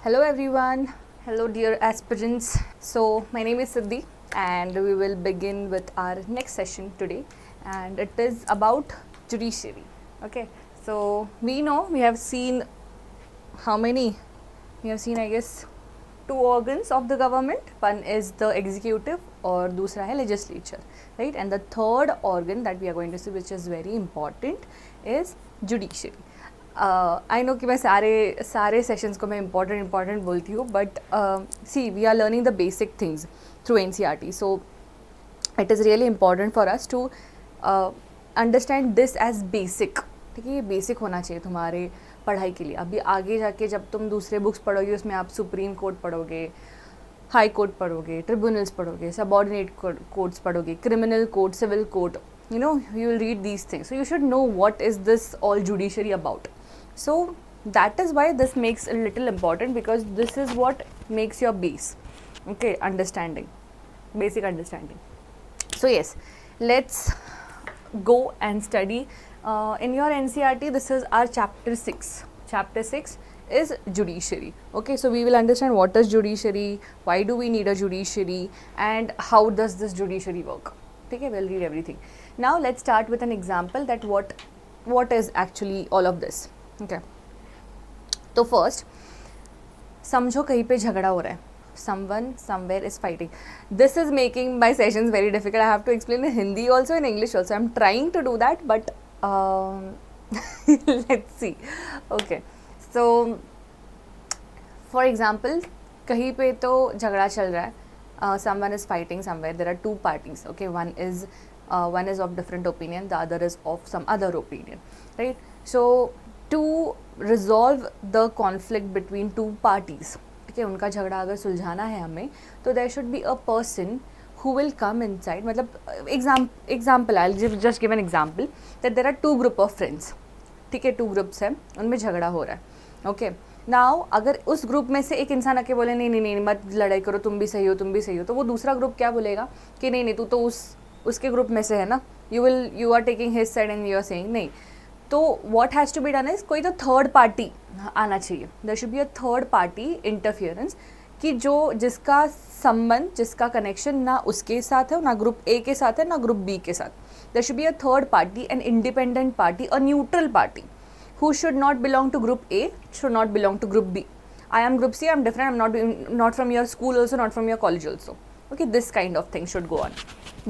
Hello everyone. Hello dear aspirants. So my name is Siddhi and we will begin with our next session today and it is about judiciary. Okay. So we know we have seen how many? We have seen I guess two organs of the government. One is the executive or दूसरा है legislature, right? And the third organ that we are going to see which is very important is judiciary. I know कि मैं सारे sessions को मैं important बोलती हूँ but see we are learning the basic things through NCERT so it is really important for us to understand this as basic. ठीक है, ये बेसिक होना चाहिए तुम्हारे पढ़ाई के लिए. अभी आगे जाके जब तुम दूसरे बुक्स पढ़ोगे उसमें आप सुप्रीम कोर्ट पढ़ोगे, हाई कोर्ट पढ़ोगे, ट्रिब्यूनल्स पढ़ोगे, सबऑर्डिनेट कोर्ट्स पढ़ोगे, criminal court, civil court, you know, you will read these things, so you should know what is this all judiciary about. So that is why this makes a little important because this is what makes your base, okay, understanding, basic understanding. So yes, let's go and study in your NCERT. This is our chapter 6. Chapter 6 is judiciary. Okay, so we will understand what is judiciary, why do we need a judiciary, and how does this judiciary work. Okay, we'll read everything. Now let's start with an example that what is actually all of this. Okay, तो first समझो कहीं पे झगड़ा हो रहा है, someone somewhere is fighting. This is making my sessions very difficult. I have to explain in Hindi also, in English also. I'm trying to do that, but let's see. Okay, so for example कहीं पे तो झगड़ा चल रहा है, someone is fighting somewhere. There are two parties. Okay, one is of different opinion, the other is of some other opinion, right? So to resolve the conflict between two parties, ठीक है, उनका झगड़ा अगर सुलझाना है हमें तो there should be a person who will come inside. मतलब example I'll just give an example that there are two group of friends. ठीक है, two groups हैं, उनमें झगड़ा हो रहा है. Okay, नाउ अगर उस ग्रुप में से एक इंसान आके बोले नहीं नहीं नहीं मत लड़ाई करो, तुम भी सही हो तुम भी सही हो, तो वो दूसरा ग्रुप क्या बोलेगा कि नहीं नहीं तू तो उसके ग्रुप में से है ना, you are taking his side and you are saying नहीं. तो what has to be done is कोई तो थर्ड पार्टी आना चाहिए. There should be a third party interference कि जिसका संबंध, जिसका कनेक्शन ना उसके साथ है, ना ग्रुप ए के साथ है, ना ग्रुप बी के साथ. There should be a third party, an independent party, a neutral party who should not belong to group A, should not belong to group B. I am group C, I am different, I am not from your school also, not from your college also. Okay, this kind of thing should go on.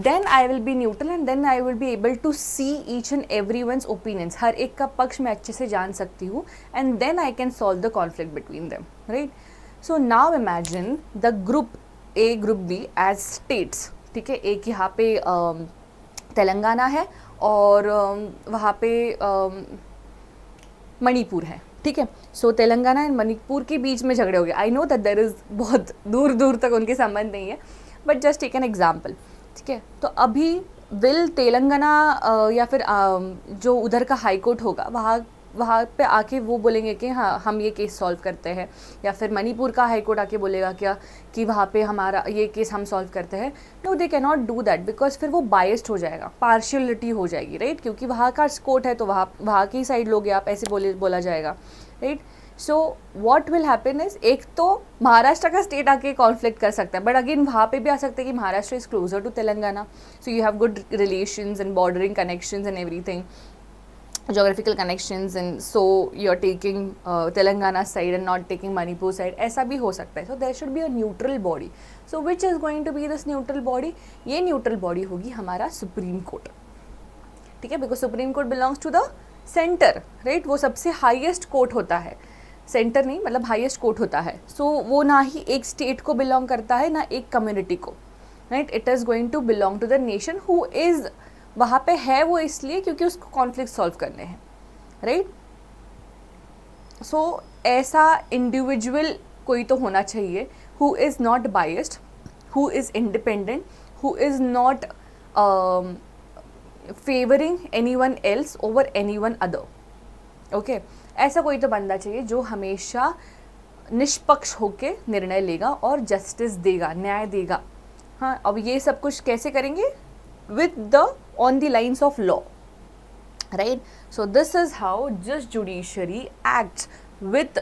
Then I will be neutral and then I will be able to see each and everyone's opinions. हर एक का पक्ष मैं अच्छे से जान सकती हूँ and then I can solve the conflict between them, right? So now imagine the group A, group B as states. ठीक है, एक यहाँ पे तेलंगाना है और वहाँ पे मणिपुर है. ठीक है, सो तेलंगाना एंड मणिपुर के बीच में झगड़े हो गए. I know that there is बहुत दूर दूर तक उनके संबंध नहीं है, but just take an example. ठीक है, तो अभी विल तेलंगाना या फिर जो उधर का हाई कोर्ट होगा वहाँ पे आके वो बोलेंगे कि हाँ हम ये केस सॉल्व करते हैं, या फिर मणिपुर का हाई कोर्ट आके बोलेगा क्या कि वहाँ पे हमारा ये केस हम सॉल्व करते हैं. No, they can not do that because फिर वो बायस्ड हो जाएगा, पार्शियलिटी हो जाएगी, राइट? क्योंकि वहाँ का कोर्ट है तो वहाँ की साइड लोगे आप, ऐसे बोला जाएगा, right? So what will happen is एक तो महाराष्ट्र का स्टेट आके कॉन्फ्लिक्ट कर सकता है, बट अगेन वहाँ पे भी आ सकता है कि Maharashtra is closer to Telangana, so you have good relations and bordering connections and everything, geographical connections, and so you're taking Telangana side and not taking Manipur side. ऐसा भी हो सकता है. So there should be a neutral body. So which is going to be this neutral body? ये neutral body होगी हमारा supreme court. ठीक है, because supreme court belongs to the centre, right? वो सबसे हाईएस्ट कोर्ट होता है, सेंटर नहीं मतलब हाईएस्ट कोर्ट होता है. सो वो ना ही एक स्टेट को बिलोंग करता है ना एक कम्युनिटी को, right? It is going to belong to the nation who is वहाँ पे है वो इसलिए क्योंकि उसको कॉन्फ्लिक्ट सॉल्व करने हैं, राइट? सो ऐसा इंडिविजुअल कोई तो होना चाहिए who is not biased, who is independent, who is not favouring any one else over any one other. Okay, ऐसा कोई तो बंदा चाहिए जो हमेशा निष्पक्ष होके निर्णय लेगा और जस्टिस देगा, न्याय देगा. हाँ, अब ये सब कुछ कैसे करेंगे? with on the lines of law, right? So this is how just judiciary acts with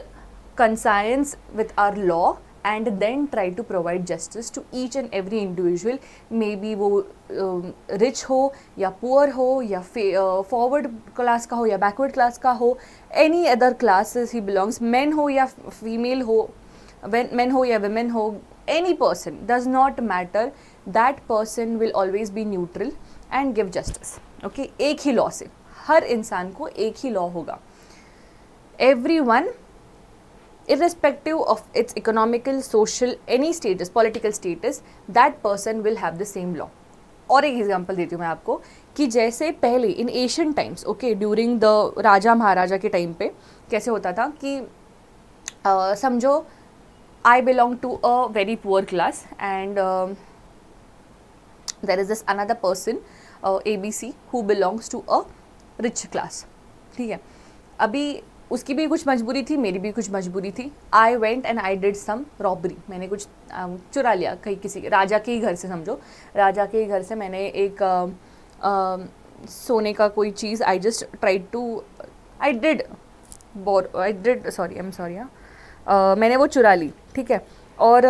conscience with our law and then try to provide justice to each and every individual, maybe वो rich हो या poor हो या forward class का हो या backward class का हो, any other classes he belongs, men हो या female हो, men हो या women हो, any person does not matter, that person will always be neutral and give justice. Okay, एक ही law से हर इंसान को एक ही law होगा. Everyone, irrespective of its economical, social, any status, political status, that person will have the same law. और एक example देती हूँ मैं आपको कि जैसे पहले in Asian times, okay, during the राजा महाराजा के टाइम पे कैसे होता था कि समझो I belong to a very poor class and there is this another person ABC who belongs to a rich class. ठीक है, अभी उसकी भी कुछ मजबूरी थी, मेरी भी कुछ मजबूरी थी. I went and I did some robbery, मैंने कुछ चुरा लिया कहीं किसी के, राजा के ही घर से, समझो राजा के ही घर से मैंने एक सोने का कोई चीज़, I just tried to, I did मैंने वो चुरा ली. ठीक है, और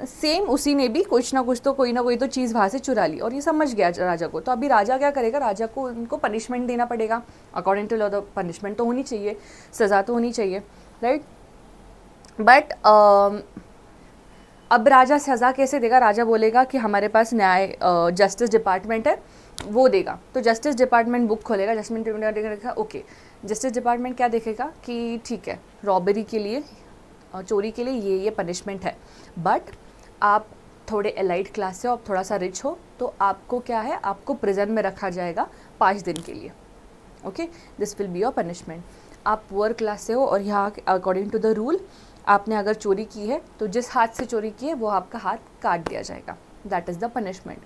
सेम उसी ने भी कुछ ना कुछ तो कोई ना कोई तो चीज़ वहाँ से चुरा ली और ये समझ गया राजा को. तो अभी राजा क्या करेगा, राजा को उनको पनिशमेंट देना पड़ेगा अकॉर्डिंग टू लॉ. तो पनिशमेंट तो होनी चाहिए, सज़ा तो होनी चाहिए, राइट. बट अब राजा सज़ा कैसे देगा, राजा बोलेगा कि हमारे पास न्याय जस्टिस डिपार्टमेंट है, वो देगा. तो जस्टिस डिपार्टमेंट बुक खोलेगा, justice department okay, justice department क्या देखेगा कि ठीक है, रॉबरी के लिए, चोरी के लिए ये पनिशमेंट है, बट आप थोड़े एलाइट क्लास से हो, आप थोड़ा सा रिच हो, तो आपको क्या है, आपको प्रिजन में रखा जाएगा 5 दिन के लिए. Okay, this will be your punishment. आप पुअर क्लास से हो और यहाँ अकॉर्डिंग टू द रूल आपने अगर चोरी की है तो जिस हाथ से चोरी की है वो आपका हाथ काट दिया जाएगा. That is the punishment.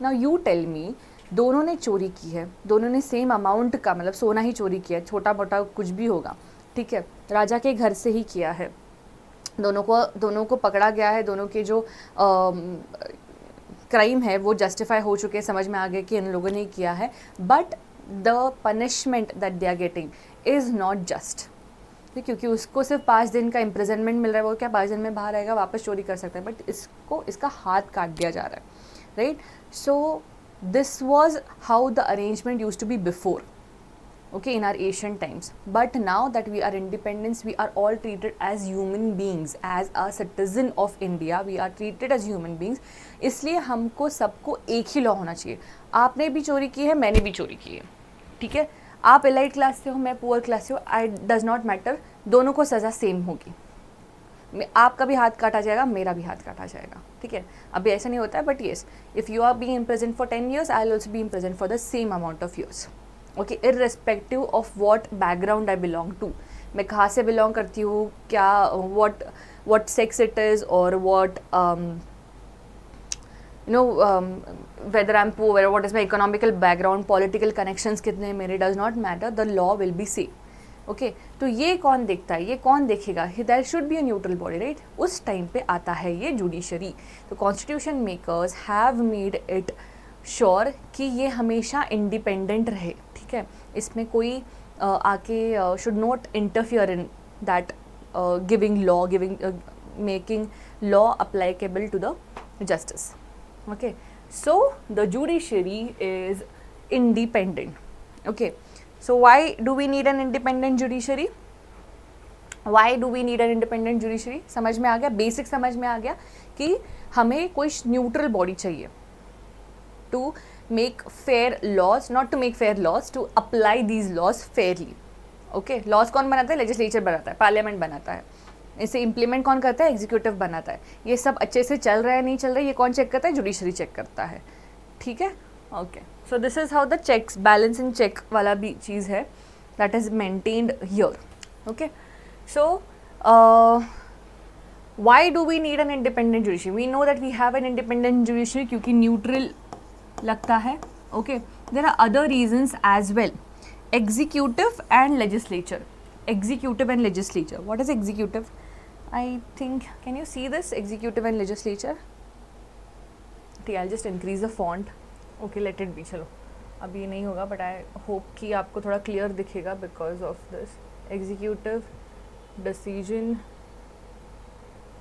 Now you tell me, दोनों ने चोरी की है, दोनों ने सेम अमाउंट का, मतलब सोना ही चोरी किया है, छोटा मोटा कुछ भी होगा, ठीक है, राजा के घर से ही किया है, दोनों को पकड़ा गया है, दोनों के जो क्राइम है वो जस्टिफाई हो चुके हैं, समझ में आ गया कि इन लोगों ने किया है, but the punishment that they are getting is not just. क्योंकि उसको सिर्फ 5 दिन का इम्प्रिजनमेंट मिल रहा है, वो क्या 5 दिन में बाहर आएगा, वापस चोरी कर सकता है, बट इसका हाथ काट दिया जा रहा है, right. So this was how the arrangement use to be before, okay, in our ancient times. But now that we are independent, we are all treated as human beings, as a citizen of India, we are treated as human beings. इसलिए हमको सबको एक ही law होना चाहिए. आपने भी चोरी की है, मैंने भी चोरी की है, ठीक है, आप एलाइट क्लास से हो, मैं पुअर क्लास से हो, आई डज नॉट मैटर, दोनों को सज़ा सेम होगी. आपका भी हाथ काटा जाएगा, मेरा भी हाथ काटा जाएगा, ठीक है. अभी ऐसा नहीं होता है, but yes, if you are being imprisoned for 10 years, I will also be imprisoned for the same amount of years. Okay, irrespective of what background I belong to, मैं कहाँ से बिलोंग करती हूँ, क्या what sex it is, or what whether I'm poor, what is my economical background, political connections कितने मेरे, does not matter, the law will be same. Okay, तो ये कौन देखता है, ये कौन देखेगा, there should be a neutral body, right. उस टाइम पे आता है ये जुडिशरी. तो constitution makers have made it sure कि ये हमेशा इंडिपेंडेंट रहे, ठीक है. इसमें कोई आके should not interfere in that giving law, making law applicable to the justice. Okay, so the judiciary is independent. Okay, so why do we need an independent judiciary? समझ में आ गया, बेसिक समझ में आ गया कि हमें कोई न्यूट्रल बॉडी चाहिए to make fair laws, not to make fair laws, to apply these laws fairly. Okay, laws कौन बनाता है, legislature बनाता है, parliament बनाता है, इसे implement कौन करता है, executive बनाता है. ये सब अच्छे से चल रहा है नहीं चल रहा है, ये कौन चेक करता है, judiciary चेक करता है, ठीक है. Okay, so this is how the checks, balance in check वाला भी चीज़ है, that is maintained here. Okay, so why do we need an independent judiciary? We know that we have an independent judiciary क्योंकि neutral लगता है. Okay, there are other reasons as well. Executive and legislature. Executive and legislature, what is executive? I think, can you see this, executive and legislature? ठीक है, I just increase the font. Okay, let it be. चलो, अभी नहीं होगा, but I hope कि आपको थोड़ा clear दिखेगा because of this. Executive, decision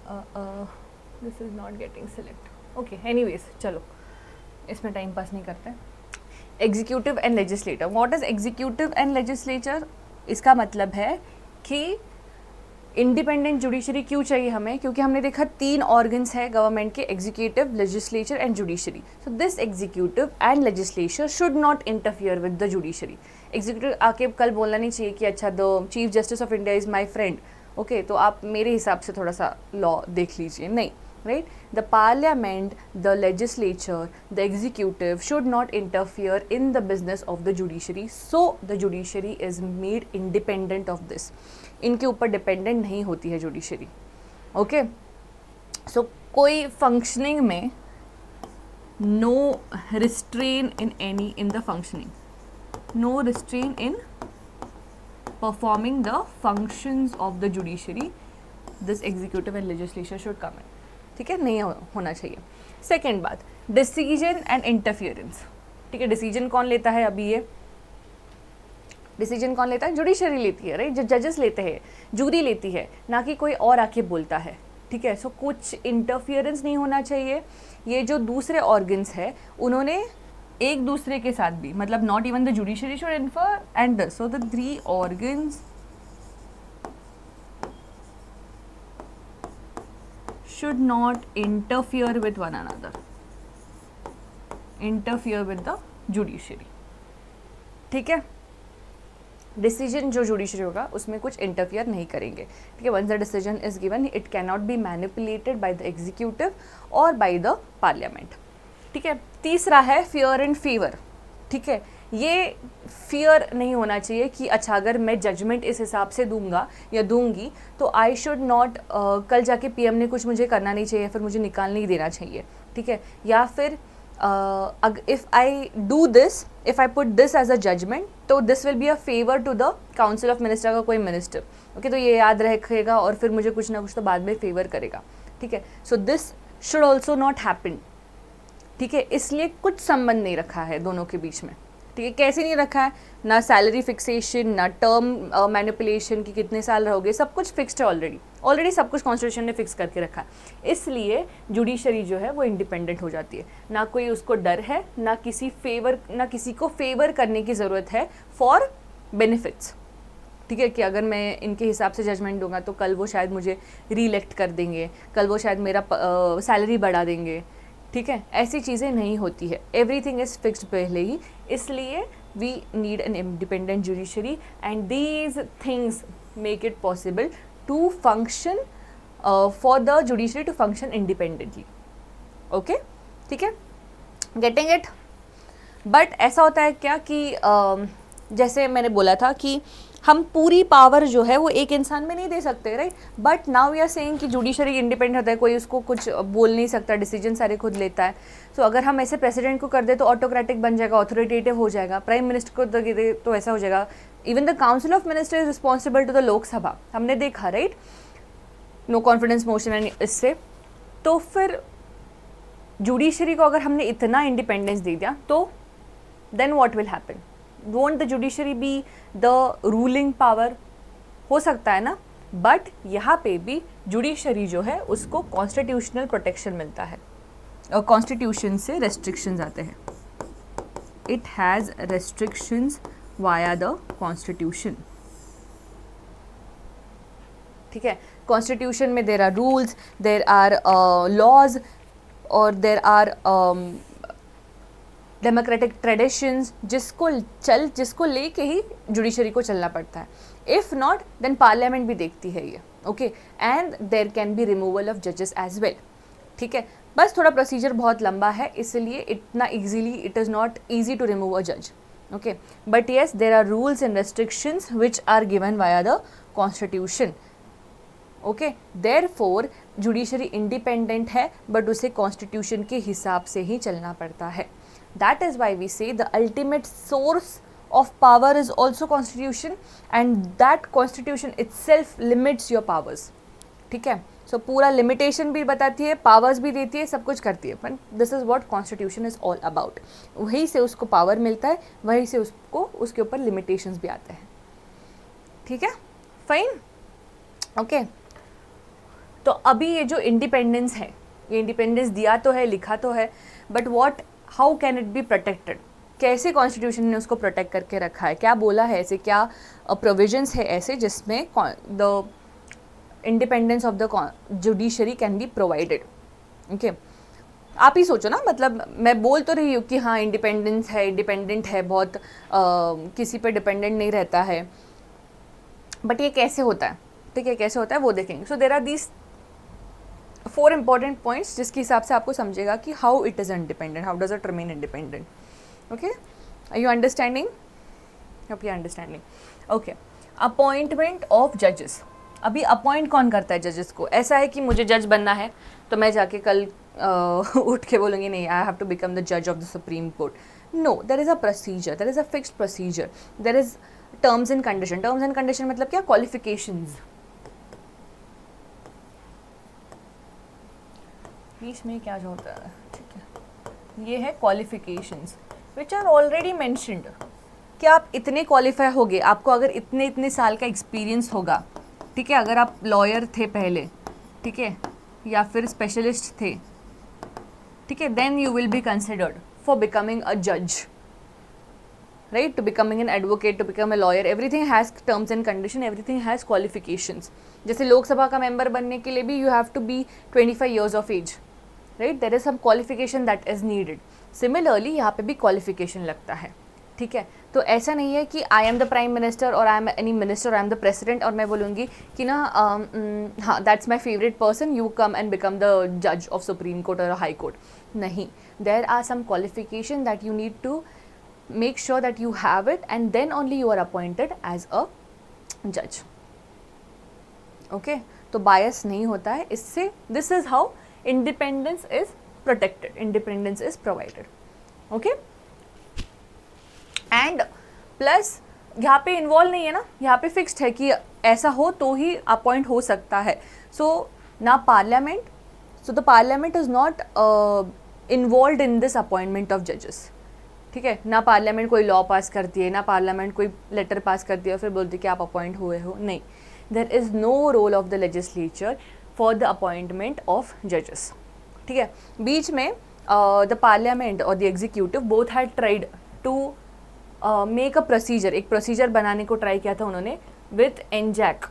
this is not getting select. Okay, anyways चलो इसमें टाइम पास नहीं करते. Executive and legislator. What is executive and legislature? इसका मतलब है कि इंडिपेंडेंट जुडिशरी क्यों चाहिए हमें, क्योंकि हमने देखा 3 ऑर्गन्स है गवर्नमेंट के, executive, legislature and judiciary. So this executive and legislature should not interfere with the judiciary. Executive आके कल बोलना नहीं चाहिए कि अच्छा the chief justice of India is my friend, okay तो आप मेरे हिसाब से थोड़ा सा लॉ देख लीजिए. नहीं, right? The parliament, the legislature, the executive should not interfere in the business of the judiciary. So the judiciary is made independent of this. इनके ऊपर डिपेंडेंट नहीं होती है जुडिशरी. ओके, सो कोई फंक्शनिंग में no restraint in any in the functioning, no restraint in performing the functions of the judiciary, this executive and legislature should come in. ठीक है, नहीं होना चाहिए. सेकेंड बात, डिसीजन एंड इंटरफियरेंस. ठीक है, डिसीजन कौन लेता है? अभी ये डिसीजन कौन लेता है? जुडिशरी लेती है, राइट? जो जजेस लेते हैं, जूरी लेती है, ना कि कोई और आके बोलता है. ठीक है, सो कुछ इंटरफियरेंस नहीं होना चाहिए. ये जो दूसरे ऑर्गन्स है उन्होंने एक दूसरे के साथ भी, मतलब not even the judiciary should interfere and this, so the 3 organs should not interfere with one another, interfere with the judiciary. ठीक है, डिसीजन जो जुडिशरी होगा उसमें कुछ इंटरफियर नहीं करेंगे. ठीक है, once the decision is given it can not be manipulated by the executive और बाय द पार्लियामेंट. ठीक है, तीसरा है फियर एंड फेवर. ठीक है, ये फियर नहीं होना चाहिए कि अच्छा अगर मैं जजमेंट इस हिसाब से दूंगा या दूंगी तो आई शुड नॉट, कल जाके पीएम ने कुछ मुझे करना नहीं चाहिए, फिर मुझे निकाल नहीं देना चाहिए. ठीक है, या फिर if I do this, if I put this as a judgement तो this will be a favour to the council of minister का कोई मिनिस्टर. ओके, तो ये याद रखेगा और फिर मुझे कुछ ना कुछ तो बाद में फेवर करेगा. ठीक है, so this should also not happen. ठीक है, इसलिए कुछ संबंध नहीं रखा है दोनों के बीच में. ठीक है, कैसे नहीं रखा है? ना सैलरी फिक्सेशन, ना टर्म मैनिपुलेशन की कितने साल रहोगे, सब कुछ फिक्स्ड है ऑलरेडी सब कुछ कॉन्स्टिट्यूशन ने फिक्स करके रखा है. इसलिए जुडिशरी जो है वो इंडिपेंडेंट हो जाती है. ना कोई उसको डर है, ना किसी को फेवर करने की ज़रूरत है फॉर बेनिफिट्स. ठीक है, कि अगर मैं इनके हिसाब से जजमेंट दूंगा तो कल वो शायद मुझे रीइलेक्ट कर देंगे, कल वो शायद मेरा सैलरी बढ़ा देंगे. ठीक है, ऐसी चीज़ें नहीं होती है. एवरीथिंग इज़ फिक्स्ड पहले ही. इसलिए we need an independent judiciary and these things make it possible to function, for the judiciary to function independently. Okay, ठीक है, गेटिंग इट. बट ऐसा होता है क्या कि जैसे मैंने बोला था कि हम पूरी पावर जो है वो एक इंसान में नहीं दे सकते, right? But now we are saying कि जुडिशरी इंडिपेंडेंट होता है, कोई उसको कुछ बोल नहीं सकता, डिसीजन सारे खुद लेता है. सो अगर हम ऐसे प्रेसिडेंट को कर दे तो ऑटोक्रेटिक बन जाएगा, ऑथोरिटेटिव हो जाएगा. प्राइम मिनिस्टर को दे तो ऐसा हो जाएगा. Even the council of minister is responsible to the Lok Sabha, हमने देखा, right? No confidence motion and इससे. तो फिर जुडिशरी को अगर हमने इतना इंडिपेंडेंस दे दिया तो then what will happen? Won't the judiciary be the ruling power? हो सकता है ना, बट यहाँ पे भी जुडिशरी जो है उसको कॉन्स्टिट्यूशनल प्रोटेक्शन मिलता है और कॉन्स्टिट्यूशन से रेस्ट्रिक्शंस आते हैं. It has restrictions via the constitution. ठीक है, कॉन्स्टिट्यूशन में there are rules, there are laws और देर आर डेमोक्रेटिक ट्रेडिशंस जिसको लेके ही जुडिशरी को चलना पड़ता है. इफ़ नॉट देन पार्लियामेंट भी देखती है ये. Okay, and there can be removal of जजेस एज वेल. ठीक है, बस थोड़ा प्रोसीजर बहुत लंबा है, इसलिए इतना easily it is not easy to remove a जज. Okay, but yes there are rules and restrictions which are given via the constitution. Okay, therefore judiciary independent है बट उसे कॉन्स्टिट्यूशन के हिसाब से ही चलना पड़ता है. That is why we say the ultimate source of power is also constitution and that constitution itself limits your powers. ठीक है, so पूरा limitation भी बताती है, powers भी देती है, सब कुछ करती है. but this is what constitution is all about. वहीं से उसको power मिलता है, वहीं से उसको उसके ऊपर limitations भी आते हैं. ठीक है, fine, okay. तो अभी ये जो इंडिपेंडेंस है, ये इंडिपेंडेंस दिया तो है, लिखा तो है, but what, how can it be protected, कैसे कॉन्स्टिट्यूशन ने उसको प्रोटेक्ट करके रखा है, क्या बोला है ऐसे, क्या प्रोविजंस है ऐसे जिसमें the independence of the judiciary can be provided. Okay, आप ही सोचो ना, मतलब मैं बोल तो रही हूँ कि हाँ इंडिपेंडेंस है, इंडिपेंडेंट है, बहुत किसी पे डिपेंडेंट नहीं रहता है, बट ये कैसे होता है, ठीक है, कैसे होता है वो देखेंगे। So there are these 4 important points जिसके हिसाब से आपको समझेगा कि how it is independent, how does it remain independent. Okay, are you understanding? Okay, understanding. Okay, appointment of जजेस। अभी अपॉइंट कौन करता है जजेस को? ऐसा है कि मुझे जज बनना है तो मैं जाके कल उठ के बोलूँगी नहीं, I have to become the जज of the supreme Court. No, there is a procedure, there is a fixed procedure, there is terms and condition. Terms and condition मतलब क्या? क्वालिफिकेशंस। बीच में क्या जो होता है, ठीक है, ये है qualifications which are already mentioned. कि आप इतने क्वालिफाई होगे, आपको अगर इतने इतने साल का एक्सपीरियंस होगा, ठीक है, अगर आप लॉयर थे पहले, ठीक है, या फिर स्पेशलिस्ट थे, ठीक है, then you will be considered for becoming a जज, right? To becoming an advocate, to become a lawyer, everything has terms and condition, everything has qualifications. जैसे लोकसभा का मेंबर बनने के लिए भी you have to be 25 years of age, right? There is some qualification that is needed. Similarly यहाँ पे भी qualification लगता है, ठीक है। तो ऐसा नहीं है कि I am the prime minister और I am any minister, I am the president और मैं बोलूँगी कि ना हाँ that's my favourite person, you come and become the जज ऑफ सुप्रीम कोर्ट और हाई कोर्ट। नहीं, there are some qualification that you need to make sure that you have it and then only you are appointed as a judge. Okay, तो bias नहीं होता है इससे। this is how independence is protected, independence is provided. Okay, and plus यहाँ पे involve नहीं है ना, यहाँ पे फिक्स्ड है कि ऐसा हो तो ही अपॉइंट हो सकता है। सो ना parliament, so the parliament is not involve in this appointment of जजेस, ठीक है। ना पार्लियामेंट कोई लॉ पास करती है, ना पार्लियामेंट कोई लेटर पास करती है और फिर बोलती है कि आप अपॉइंट हुए हो, नहीं। There is no role of the legislature for the appointment of जजेस, ठीक है। बीच में द पार्लियामेंट और the executive both had tried to make a procedure, एक प्रोसीजर बनाने को ट्राई किया था उन्होंने विथ एनजैक।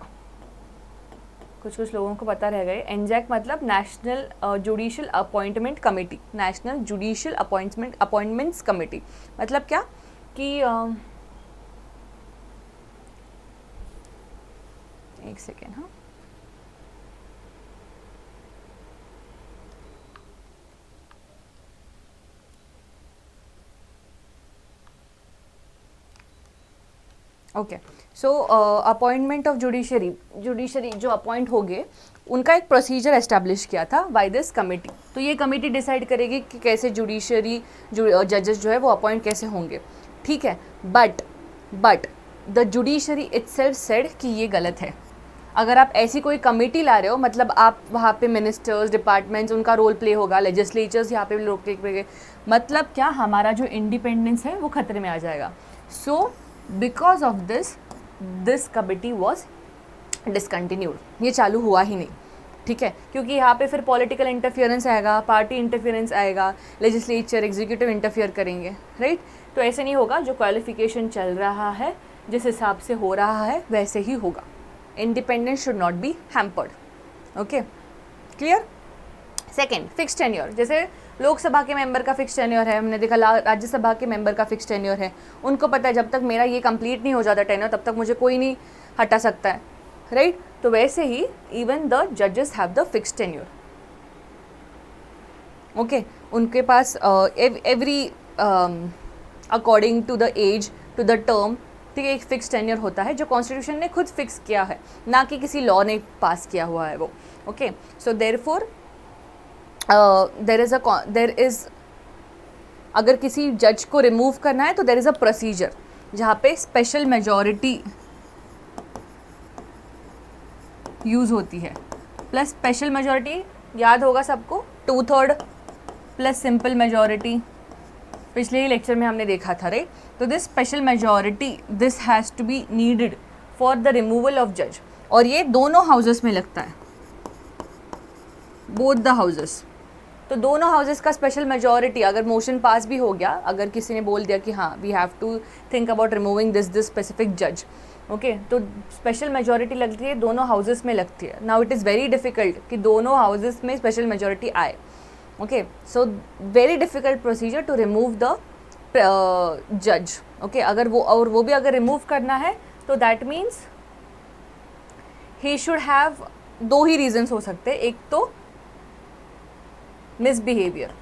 कुछ लोगों को पता रह गए, एनजैक मतलब national judicial appointment committee, national judicial appointments committee. मतलब क्या कि एक सेकेंड, हाँ, okay. So appointment of judiciary जो अपॉइंट हो गए, उनका एक प्रोसीजर एस्टैब्लिश किया था बाय दिस कमेटी। तो ये कमेटी डिसाइड करेगी कि कैसे जुडिशरी जजेस जो है वो अपॉइंट कैसे होंगे, ठीक है। But the judiciary itself said कि ये गलत है। अगर आप ऐसी कोई कमेटी ला रहे हो, मतलब आप वहाँ पे मिनिस्टर्स, डिपार्टमेंट्स, उनका रोल प्ले होगा, लेजिस्लेचर्स यहाँ पे लोग प्ले, मतलब क्या, हमारा जो इंडिपेंडेंस है वो खतरे में आ जाएगा। So because of this committee was discontinued, ये चालू हुआ ही नहीं, ठीक है, क्योंकि यहाँ पे फिर पॉलिटिकल इंटरफियरेंस आएगा, पार्टी इंटरफियरेंस आएगा, लेजिस्लेचर एग्जीक्यूटिव इंटरफियर करेंगे, राइट। तो ऐसे नहीं होगा, जो क्वालिफिकेशन चल रहा है, जिस हिसाब से हो रहा है वैसे ही होगा। Independence should not be hampered, okay, clear. Second, fix tenure. जैसे लोकसभा के मेंबर का फिक्स टेन्योर है, हमने देखा राज्यसभा के मेंबर का फिक्स टेन्योर है। उनको पता है जब तक मेरा ये कंप्लीट नहीं हो जाता टेन्योर, तब तक मुझे कोई नहीं हटा सकता है, राइट। तो वैसे ही इवन द जजेस have the fix tenure, okay. उनके पास every according to the age, to the term, ठीक है, एक फिक्स टेन्योर होता है जो कॉन्स्टिट्यूशन ने खुद फिक्स किया है, ना कि किसी लॉ ने पास किया हुआ है वो, okay. So therefore there is अगर किसी जज को रिमूव करना है तो देयर इज़ अ प्रोसीजर जहाँ पे स्पेशल मेजॉरिटी यूज़ होती है। प्लस स्पेशल मेजॉरिटी याद होगा सबको, 2/3 प्लस सिंपल मेजॉरिटी, पिछले ही लेक्चर में हमने देखा था, राइट। तो this special majority, this has to be needed for the removal of जज, और ये दोनों हाउसेस में लगता है, बोथ द हाउसेस, तो दोनों हाउसेस का स्पेशल मेजॉरिटी, अगर मोशन पास भी हो गया, अगर किसी ने बोल दिया कि हाँ we have to think about removing this specific जज, ओके, तो स्पेशल मेजॉरिटी लगती है, दोनों हाउसेस में लगती है. Now it is very difficult कि दोनों हाउसेस में स्पेशल मेजॉरिटी आए. Okay, so very difficult procedure to remove the जज. ओके, अगर वो भी अगर रिमूव करना है तो that means he should have, दो ही रीजन्स हो सकते हैं. एक तो मिसबिहेवियर,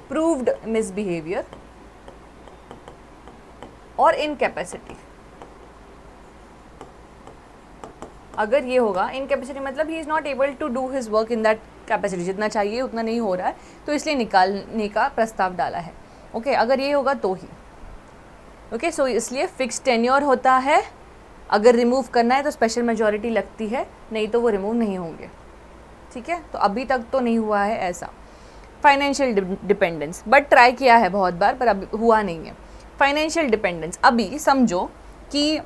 प्रूव्ड मिसबिहेवियर, और इनकैपेसिटी. अगर ये होगा इनकैपेसिटी मतलब he is not able to do his work in that capacity, जितना चाहिए उतना नहीं हो रहा है, तो इसलिए निकालने का प्रस्ताव डाला है. ओके, अगर ये होगा तो ही. ओके, सो इसलिए फिक्स टेन्योर होता है. अगर रिमूव करना है तो स्पेशल मेजॉरिटी लगती है, नहीं तो वो रिमूव नहीं होंगे. ठीक है, तो अभी तक तो नहीं हुआ है ऐसा. फाइनेंशियल डिपेंडेंस, बट ट्राई किया है बहुत बार पर अभी हुआ नहीं है. फाइनेंशियल डिपेंडेंस, अभी समझो कि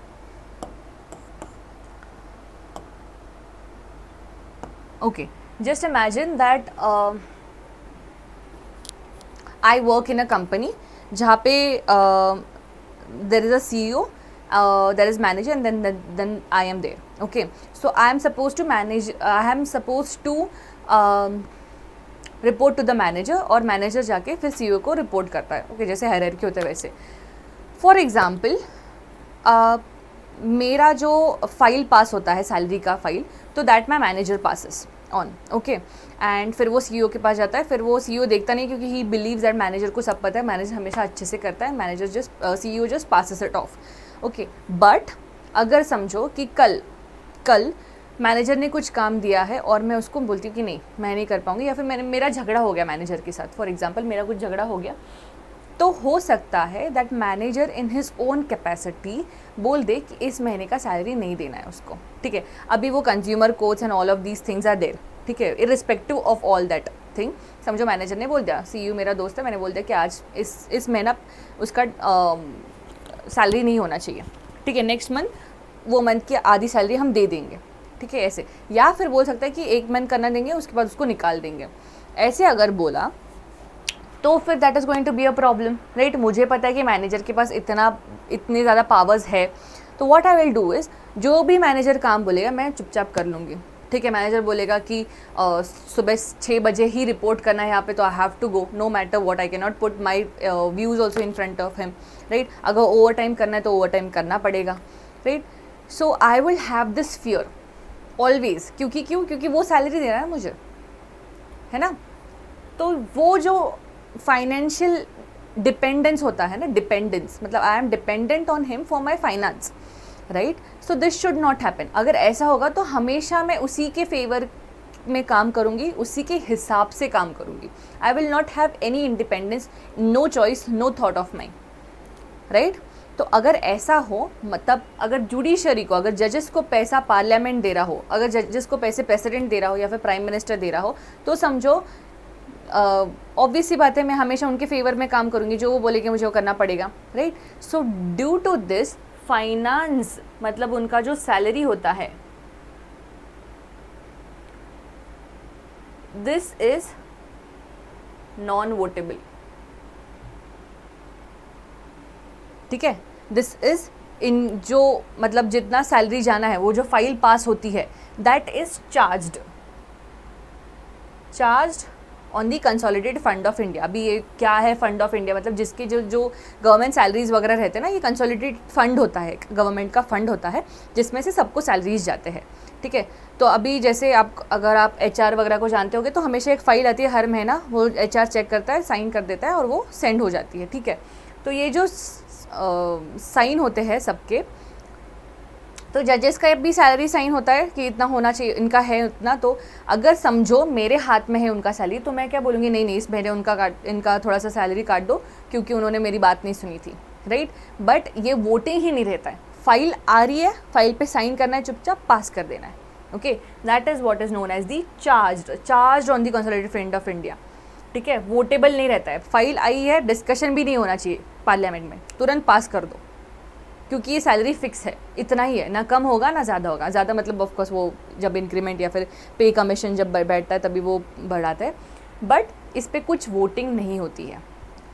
okay, just imagine that I work in a company जहाँ पे देर is a CEO, there is manager, and then I am there. Okay, so I am supposed to manage, I am supposed to report to the manager, और manager जाके फिर CEO को report करता है. Okay, जैसे hierarchy होता है वैसे. फॉर एग्ज़ाम्पल मेरा जो फाइल पास होता है सैलरी का फाइल, तो that my manager passes on. Okay, and फिर वो CEO के पास जाता है. फिर वो CEO देखता नहीं, क्योंकि ही बिलीव्स दैट मैनेजर को सब पता है, मैनेजर हमेशा अच्छे से करता है, manager just CEO just passes it of. Okay, but अगर समझो कि कल मैनेजर ने कुछ काम दिया है और मैं उसको बोलती हूँ कि नहीं मैं नहीं कर पाऊँगी, या फिर मेरा झगड़ा हो गया मैनेजर के साथ. फॉर एग्जांपल मेरा कुछ झगड़ा हो गया, तो हो सकता है that manager in his own capacity बोल दे कि इस महीने का सैलरी नहीं देना है उसको. ठीक है, अभी वो consumer courts and all of these things are there. ठीक है, irrespective of all that thing, समझो मैनेजर ने बोल दिया, CEO मेरा दोस्त है, मैंने बोल दिया कि आज इस महीना उसका सैलरी नहीं होना चाहिए. ठीक है, नेक्स्ट मंथ वो मंथ की आधी सैलरी हम दे देंगे. ठीक है, ऐसे. या फिर बोल सकता है कि एक मंथ करना देंगे, उसके बाद उसको निकाल देंगे. ऐसे अगर बोला तो फिर that is going to be a problem, right. मुझे पता है कि मैनेजर के पास इतनी ज़्यादा पावर्स है, तो what I will do is, जो भी मैनेजर काम बोलेगा मैं चुपचाप कर लूँगी. ठीक है, मैनेजर बोलेगा कि सुबह 6 बजे ही रिपोर्ट करना है यहाँ पे, तो I have to go no matter what. I can not put my views also in front of him, right. अगर ओवर टाइम करना है तो ओवर टाइम करना पड़ेगा, right. So I will have this fear always. क्योंकि वो salary दे रहा है मुझे, है ना. तो वो जो फाइनेंशियल डिपेंडेंस होता है ना, डिपेंडेंस मतलब I am dependent on him for my finance, right. So this should not happen. अगर ऐसा होगा तो हमेशा मैं उसी के फेवर में काम करूँगी, उसी के हिसाब से काम करूँगी. I will not have any independence, no choice, no thought of my, right. तो अगर ऐसा हो, मतलब अगर जुडिशरी को, अगर जजेस को पैसा पार्लियामेंट दे रहा हो, अगर जजेस को पैसे प्रेसिडेंट दे रहा हो या फिर प्राइम मिनिस्टर दे रहा हो, तो समझो ऑब्वियस सी बात है मैं हमेशा उनके फेवर में काम करूँगी, जो वो बोलेंगे मुझे वो करना पड़ेगा, right. So due to this finance मतलब उनका जो सैलरी होता है, दिस इज नॉन वोटेबल. ठीक है, दिस इज इन जो मतलब जितना सैलरी जाना है, वो जो फाइल पास होती है, that is charged on the consolidated fund of India. अभी ये क्या है फंड ऑफ इंडिया, मतलब जिसके जो गवर्नमेंट सैलरीज वगैरह रहते हैं ना, ये कंसोलिडेटेड फंड होता है, गवर्नमेंट का फंड होता है, जिसमें से सबको सैलरीज जाते हैं. ठीक है, तो अभी जैसे अगर आप HR वगैरह को जानते होगे, तो हमेशा एक फ़ाइल आती है हर महीना, वो HR चेक करता है, साइन कर देता है और वो सेंड हो जाती है. ठीक है, तो ये जो साइन होते हैं सबके, तो जजेस का भी सैलरी साइन होता है कि इतना होना चाहिए, इनका है उतना. तो अगर समझो मेरे हाथ में है उनका सैलरी, तो मैं क्या बोलूँगी, नहीं इस महीने इनका थोड़ा सा सैलरी काट दो, क्योंकि उन्होंने मेरी बात नहीं सुनी थी, राइट. बट ये वोटिंग ही नहीं रहता है, फाइल आ रही है, फाइल पे साइन करना है, चुपचाप पास कर देना है. Okay, that is what is known as the charge on the consolidated fund of India. ठीक है, वोटेबल नहीं रहता है, फाइल आई है, डिस्कशन भी नहीं होना चाहिए पार्लियामेंट में, तुरंत पास कर दो. क्योंकि ये सैलरी फिक्स है, इतना ही है, ना कम होगा ना ज़्यादा होगा। ज़्यादा मतलब ऑफकोर्स वो जब इंक्रीमेंट या फिर पे कमीशन जब बैठता है तभी वो बढ़ाता है, बट इस पर कुछ वोटिंग नहीं होती है।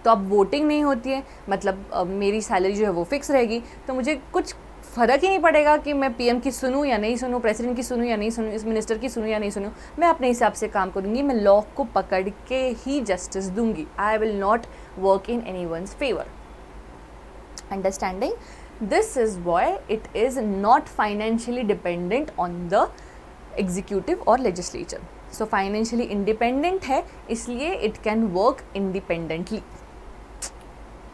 तो अब वोटिंग नहीं होती है मतलब मेरी सैलरी जो है वो फिक्स रहेगी, तो मुझे कुछ फ़र्क ही नहीं पड़ेगा कि मैं पीएम की सुनूं या नहीं सुनूं, प्रेसिडेंट की सुनूं या नहीं सुनूं, इस मिनिस्टर की सुनूं या नहीं सुनूं। मैं अपने हिसाब से काम करूंगी, मैं लॉ को पकड़ के ही जस्टिस दूंगी। I will not work in any one's favour. Understanding this is why it is not financially dependent on the executive और लेजिस्लेचर। सो फाइनेंशियली इंडिपेंडेंट है, इसलिए it can work independently.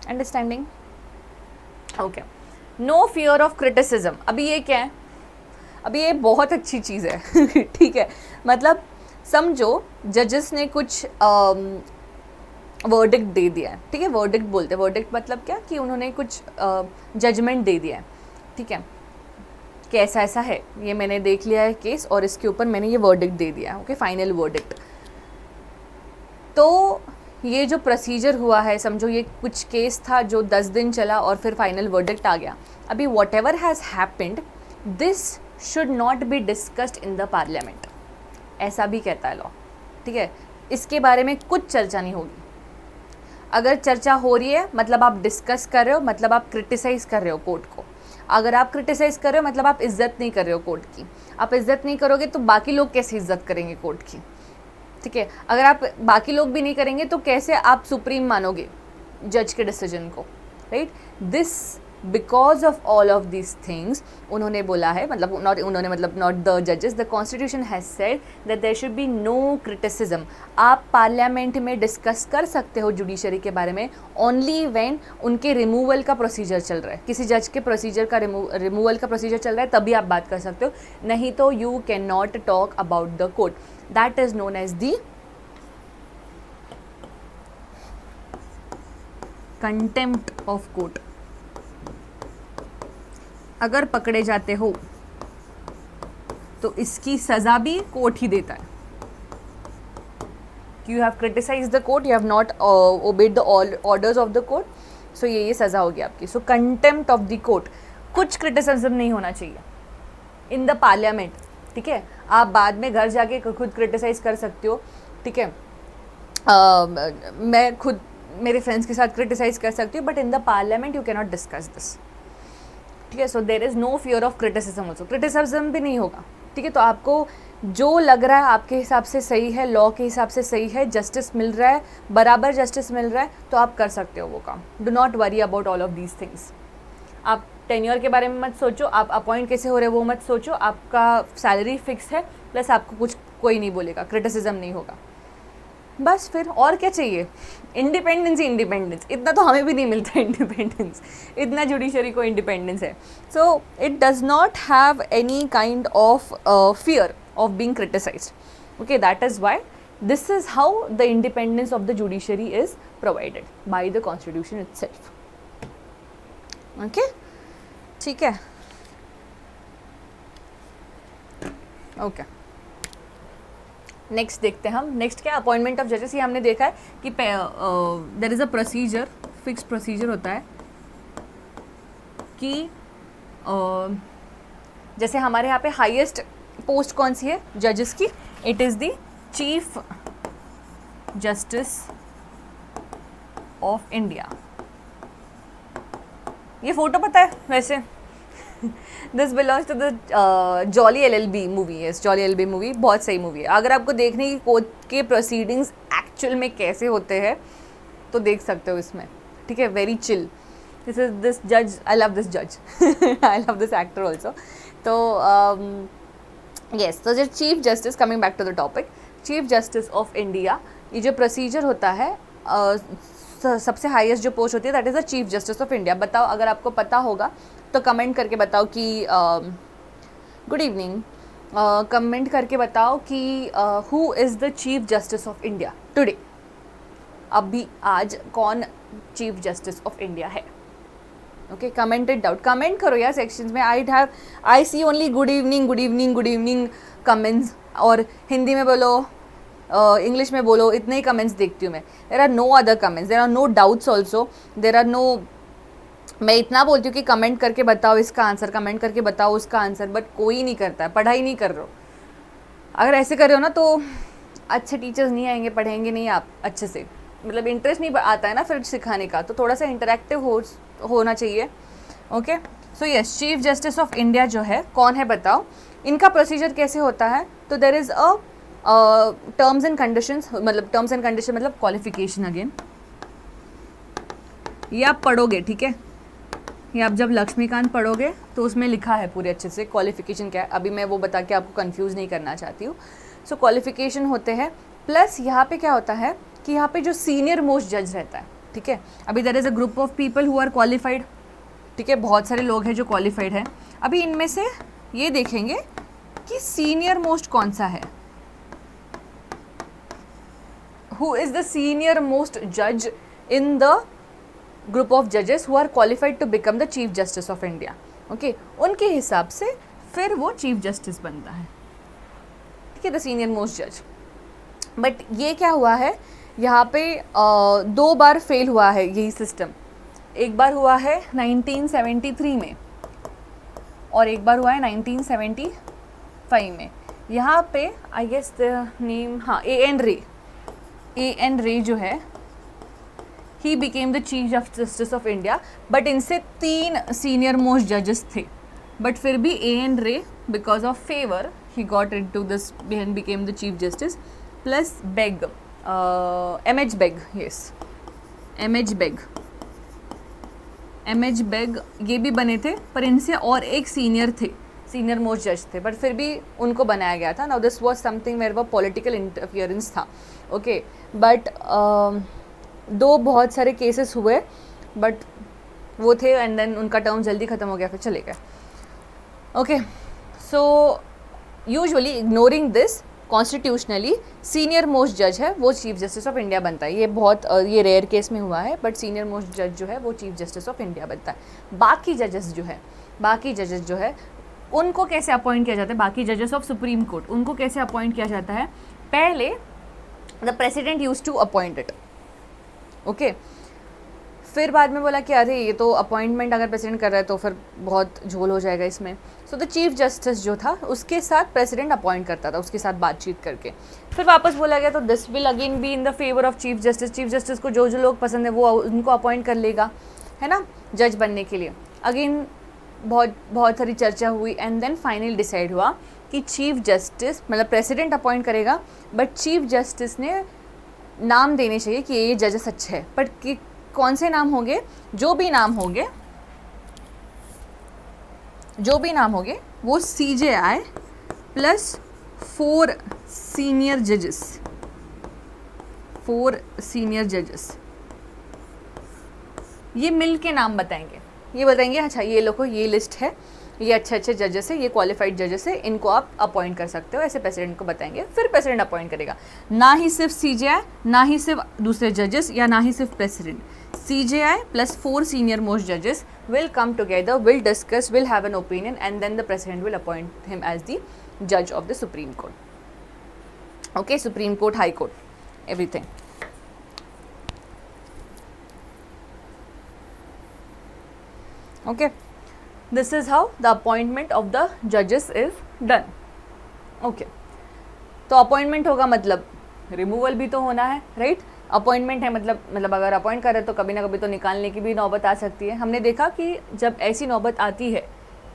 Understanding? Okay. No fear of criticism. अभी ये क्या है? अभी ये बहुत अच्छी चीज़ है ठीक है, मतलब समझो जजेस ने कुछ वर्डिक्ट दे दिया है, ठीक है, वर्डिक्ट बोलते हैं, वर्डिक्ट मतलब क्या कि उन्होंने कुछ जजमेंट दे दिया है, ठीक है, कि ऐसा ऐसा है, ये मैंने देख लिया है केस और इसके ऊपर मैंने ये वर्डिक्ट दे दिया है, ओके, फाइनल वर्डिक्ट। तो ये जो प्रोसीजर हुआ है, समझो ये कुछ केस था जो 10 दिन चला और फिर फाइनल वर्डिक्ट आ गया। अभी what ever has happened this should not be discussed in the parliament, ऐसा भी कहता है लॉ, ठीक है। इसके बारे में कुछ चर्चा नहीं होगी। अगर चर्चा हो रही है मतलब आप डिस्कस कर रहे हो, मतलब आप क्रिटिसाइज़ कर रहे हो कोर्ट को। अगर आप क्रिटिसाइज़ कर रहे हो मतलब आप इज्जत नहीं कर रहे हो कोर्ट की। आप इज्जत नहीं करोगे तो बाकी लोग कैसे इज्जत करेंगे कोर्ट की, ठीक है। अगर आप बाकी लोग भी नहीं करेंगे तो कैसे आप सुप्रीम मानोगे जज के डिसीजन को, right. This because of all of this things उन्होंने बोला है, मतलब नॉट उन्होंने मतलब नॉट द जजेस, the constitution has said that there should be no criticism. आप पार्लियामेंट में डिस्कस कर सकते हो जुडिशरी के बारे में ओनली व्हेन उनके रिमूवल का प्रोसीजर चल रहा है, किसी जज के प्रोसीजर का रिमूवल का प्रोसीजर चल रहा है, तभी आप बात कर सकते हो, नहीं तो you can not talk about the court. That is known as the contempt of court. अगर पकड़े जाते हो तो इसकी सज़ा भी कोर्ट ही देता है। You have criticise the court, you have not obeyed the orders of the court, so ये सज़ा होगी आपकी। So contempt of the court, कुछ क्रिटिसिज्म नहीं होना चाहिए इन द पार्लियामेंट, ठीक है। आप बाद में घर जाके खुद क्रिटिसाइज कर सकते हो, ठीक है। मैं खुद मेरे फ्रेंड्स के साथ क्रिटिसाइज कर सकती हूँ, but in the parliament you can not discuss this, ठीक है। So there is no fear of criticism also, criticism भी नहीं होगा, ठीक है। तो आपको जो लग रहा है आपके हिसाब से सही है, लॉ के हिसाब से सही है, जस्टिस मिल रहा है, बराबर जस्टिस मिल रहा है, तो आप कर सकते हो वो काम। Do not worry about all of these things. आप टेन्योर के बारे में मत सोचो, आप अपॉइंट कैसे हो रहे हो वो मत सोचो, आपका सैलरी फिक्स है, प्लस आपको कुछ कोई नहीं बोलेगा, क्रिटिसिज्म नहीं होगा, बस। फिर और क्या चाहिए? इंडिपेंडेंस ही इंडिपेंडेंस, इतना तो हमें भी नहीं मिलता इंडिपेंडेंस, इतना जुडिशरी को इंडिपेंडेंस है। So it does not have any kind of fear of being criticised, okay. That is why this is how the independence of the judiciary is provided by the constitution itself, okay, ठीक है, okay. Next देखते हैं हम, next क्या, appointment of जजेस। ये हमने देखा है कि there is a procedure, fix procedure होता है कि जैसे हमारे यहाँ पे हाईएस्ट पोस्ट कौन सी है जजेस की, it is the chief justice of India. ये फोटो पता है वैसे this belongs to the Jolly LLB movie. Yes, Jolly LLB movie बहुत सही मूवी है। अगर आपको देखने की कोर्ट के प्रोसीडिंग्स एक्चुअल में कैसे होते हैं तो देख सकते हो इसमें, ठीक है, very chill. This is this जज, आई लव दिस जज I love this actor also. तो यस, तो जो chief justice, coming back to the topic, chief justice of India, ये जो प्रोसीजर होता है, सबसे हाईएस्ट जो पोस्ट होती है that is the chief justice of India. बताओ अगर आपको पता होगा तो कमेंट करके बताओ कि गुड इवनिंग, कमेंट करके बताओ कि who is the chief justice of India today. अभी आज कौन चीफ जस्टिस ऑफ इंडिया है? Okay, comment it out, comment करो यार सेक्शंस में। I see only good evening good evening good evening comments, और हिंदी में बोलो, इंग्लिश में बोलो, इतने ही कमेंट्स देखती हूँ मैं। There are no other comments, there are no doubts also, there are no मैं इतना बोलती हूँ कि कमेंट करके बताओ इसका आंसर, कमेंट करके बताओ उसका आंसर, बट कोई नहीं करता है, पढ़ाई नहीं कर रहे हो। अगर ऐसे कर रहे हो ना तो अच्छे टीचर्स नहीं आएंगे, पढ़ाएंगे नहीं आप अच्छे से, मतलब इंटरेस्ट नहीं आता है ना फिर सिखाने का, तो थोड़ा सा इंटरेक्टिव होना चाहिए। Okay, so yes, chief justice of India जो है कौन है बताओ, इनका प्रोसीजर कैसे होता है। तो देर is a terms and conditions, मतलब टर्म्स एंड कंडीशन मतलब क्वालिफिकेशन, अगेन ये आप पढ़ोगे, ठीक है, ये आप जब लक्ष्मीकांत पढ़ोगे तो उसमें लिखा है पूरे अच्छे से क्वालिफिकेशन क्या है। अभी मैं वो बता के आपको कंफ्यूज नहीं करना चाहती हूँ। सो क्वालिफिकेशन होते हैं, प्लस यहाँ पे क्या होता है कि यहाँ पे जो सीनियर मोस्ट जज रहता है, ठीक है, अभी there is a group of people who are qualified, ठीक है, बहुत सारे लोग हैं जो क्वालिफाइड हैं। अभी इनमें से ये देखेंगे कि सीनियर मोस्ट कौन सा है, who is the senior most जज इन द ग्रुप ऑफ जजेस who are qualified to become the chief justice of India. Okay, उनके हिसाब से फिर वो चीफ जस्टिस बनता है, ठीक है, द सीनियर मोस्ट जज। बट ये क्या हुआ है यहाँ पे, 2 बार फेल हुआ है यही सिस्टम। एक बार हुआ है 1973 में और एक बार हुआ है 1975 में। यहाँ पे आई गेस द नेम, हाँ, ए एन रे जो है, he became the chief justice of India, but इनसे 3 सीनियर मोस्ट जजेस थे, बट फिर भी A N Ray because of favour he got into this and became the chief justice, plus Beg, M H Beg, yes, M H Beg ये भी बने थे, पर इनसे और एक सीनियर थे, सीनियर मोस्ट जज थे, बट फिर भी उनको बनाया गया था। Now this was something where वो पॉलिटिकल इंटरफियरेंस था। ओके, बट 2 बहुत सारे केसेस हुए, बट वो थे एंड देन उनका टर्म जल्दी ख़त्म हो गया, फिर चले गए। Okay, so usually ignoring this, constitutionally senior most जज है वो चीफ जस्टिस ऑफ इंडिया बनता है। ये बहुत ये रेयर केस में हुआ है, बट सीनियर मोस्ट जज जो है वो चीफ जस्टिस ऑफ इंडिया बनता है। बाकी जजेस जो है उनको कैसे अपॉइंट किया जाता है, बाकी जजेस ऑफ सुप्रीम कोर्ट, उनको कैसे अपॉइंट किया जाता है, पहले the president use to appoint it, okay, फिर बाद में बोला कि अरे ये तो अपॉइंटमेंट अगर प्रेसिडेंट कर रहा है तो फिर बहुत झोल हो जाएगा इसमें। सो द चीफ जस्टिस जो था उसके साथ प्रेसिडेंट अपॉइंट करता था, उसके साथ बातचीत करके, फिर वापस बोला गया तो this will again be in the favour of chief justice. Chief justice को जो जो लोग पसंद है वो उनको अपॉइंट कर लेगा, है ना, जज बनने के लिए। अगेन बहुत सारी चर्चा हुई एंड देन फाइनल डिसाइड हुआ कि चीफ जस्टिस मतलब प्रेसिडेंट अपॉइंट करेगा, बट चीफ जस्टिस ने नाम देने चाहिए कि ये जजेस अच्छे हैं, बट कि कौन से नाम होंगे, जो भी नाम होंगे वो CJI प्लस 4 सीनियर जजेस ये मिल के नाम बताएंगे, ये बताएंगे अच्छा ये लोगों ये लिस्ट है, ये अच्छे जजेस है, ये क्वालिफाइड जजेस है, इनको आप अपॉइंट कर सकते हो, ऐसे प्रेसिडेंट को बताएंगे, फिर प्रेसिडेंट अपॉइंट करेगा। ना ही सिर्फ CJI, ना ही सिर्फ दूसरे जजेस, या ना ही सिर्फ president, CJI plus 4 senior most judges will come together, will discuss, will have an opinion, and then the president will appoint him as the judge of the Supreme Court. Okay, Supreme Court, High Court, everything. Okay, this is how the appointment of the judges is done. Okay, तो appointment होगा मतलब removal भी तो होना है, right? Appointment है मतलब अगर अपॉइंट कर रहे तो कभी ना कभी तो निकालने की भी नौबत आ सकती है। हमने देखा कि जब ऐसी नौबत आती है,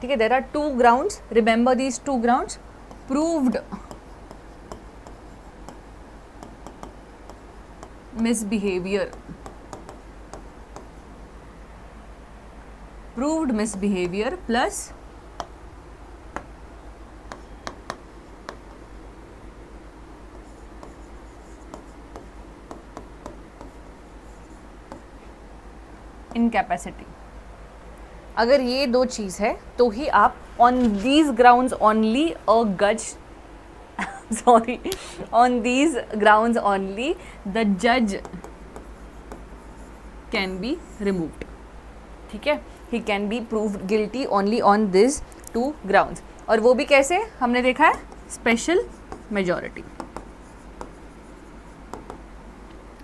ठीक है, there are 2 grounds, remember these 2 grounds, proved misbehaviour plus incapacity. अगर ये 2 चीज़ है तो ही आप on these grounds only the जज कैन बी रिमूव्ड, ठीक है, he can be proved guilty only on this 2 grounds. और वो भी कैसे, हमने देखा है स्पेशल मेजॉरिटी,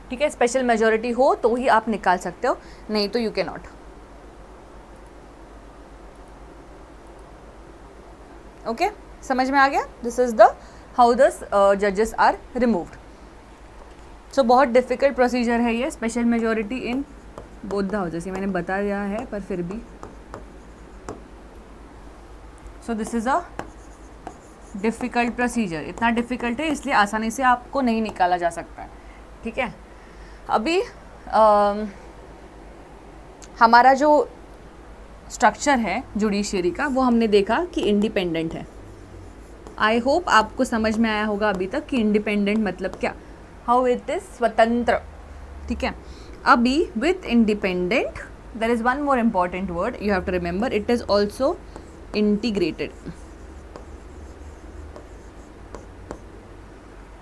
ठीक है, स्पेशल मेजॉरिटी हो तो ही आप निकाल सकते हो, नहीं तो यू कैन नॉट। ओके, समझ में आ गया? This is the how the जजेस आर रिमूव्ड. सो बहुत डिफ़िकल्ट प्रोसीजर है ये, special majority in both the houses, ये मैंने बता दिया है पर फिर भी. सो this is a difficult procedure. इतना डिफ़िकल्ट है इसलिए आसानी से आपको नहीं निकाला जा सकता है. ठीक है, अभी हमारा जो स्ट्रक्चर है जुडिशरी का वो हमने देखा कि इंडिपेंडेंट है. आई होप आपको समझ में आया होगा अभी तक कि इंडिपेंडेंट मतलब क्या, हाउ इट इज़ स्वतंत्र. ठीक है, अभी with independent there is one more important word you have to remember, it is also integrated.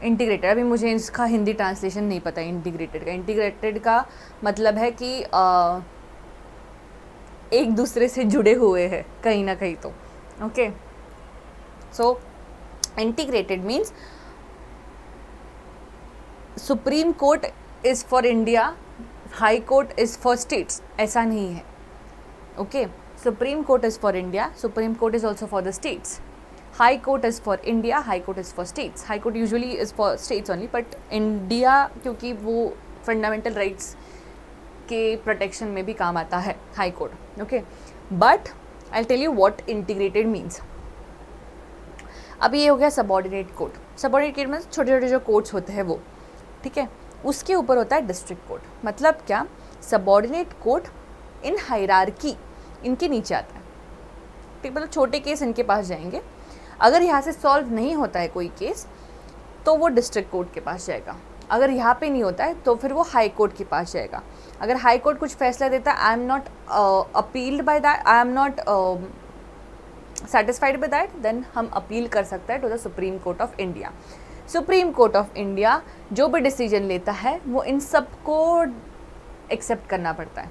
Integrated, अभी मुझे इसका हिंदी ट्रांसलेशन नहीं पता है इंटीग्रेटेड का. इंटीग्रेटेड का मतलब है कि एक दूसरे से जुड़े हुए हैं कहीं ना कहीं तो. Okay, so integrated means supreme court is for India, high court is for states, ऐसा नहीं है. Okay, supreme court is for India, supreme court is also for the states. High court is for India, high court is for states. High court usually is for states only, but India क्योंकि वो fundamental rights के protection में भी काम आता है high court. Okay, but I tell you what integrated means. अभी ये हो गया सबऑर्डिनेट कोर्ट. सबऑर्डिनेट कोर्ट में छोटे छोटे जो कोर्ट्स होते हैं वो, ठीक है, उसके ऊपर होता है डिस्ट्रिक्ट कोर्ट. मतलब क्या, सबऑर्डिनेट कोर्ट इन हायरार्की इनके नीचे आता है. ठीक, मतलब छोटे केस इनके पास जाएंगे. अगर यहाँ से सॉल्व नहीं होता है कोई केस तो वो डिस्ट्रिक्ट कोर्ट के पास जाएगा. अगर यहाँ पे नहीं होता है तो फिर वो हाई कोर्ट के पास जाएगा. अगर हाई कोर्ट कुछ फैसला देता है, I am not appealed by that, I am not satisfied by that, then हम अपील कर सकते हैं to the supreme court of India. Supreme court of India जो भी डिसीजन लेता है वो इन सबको एक्सेप्ट करना पड़ता है.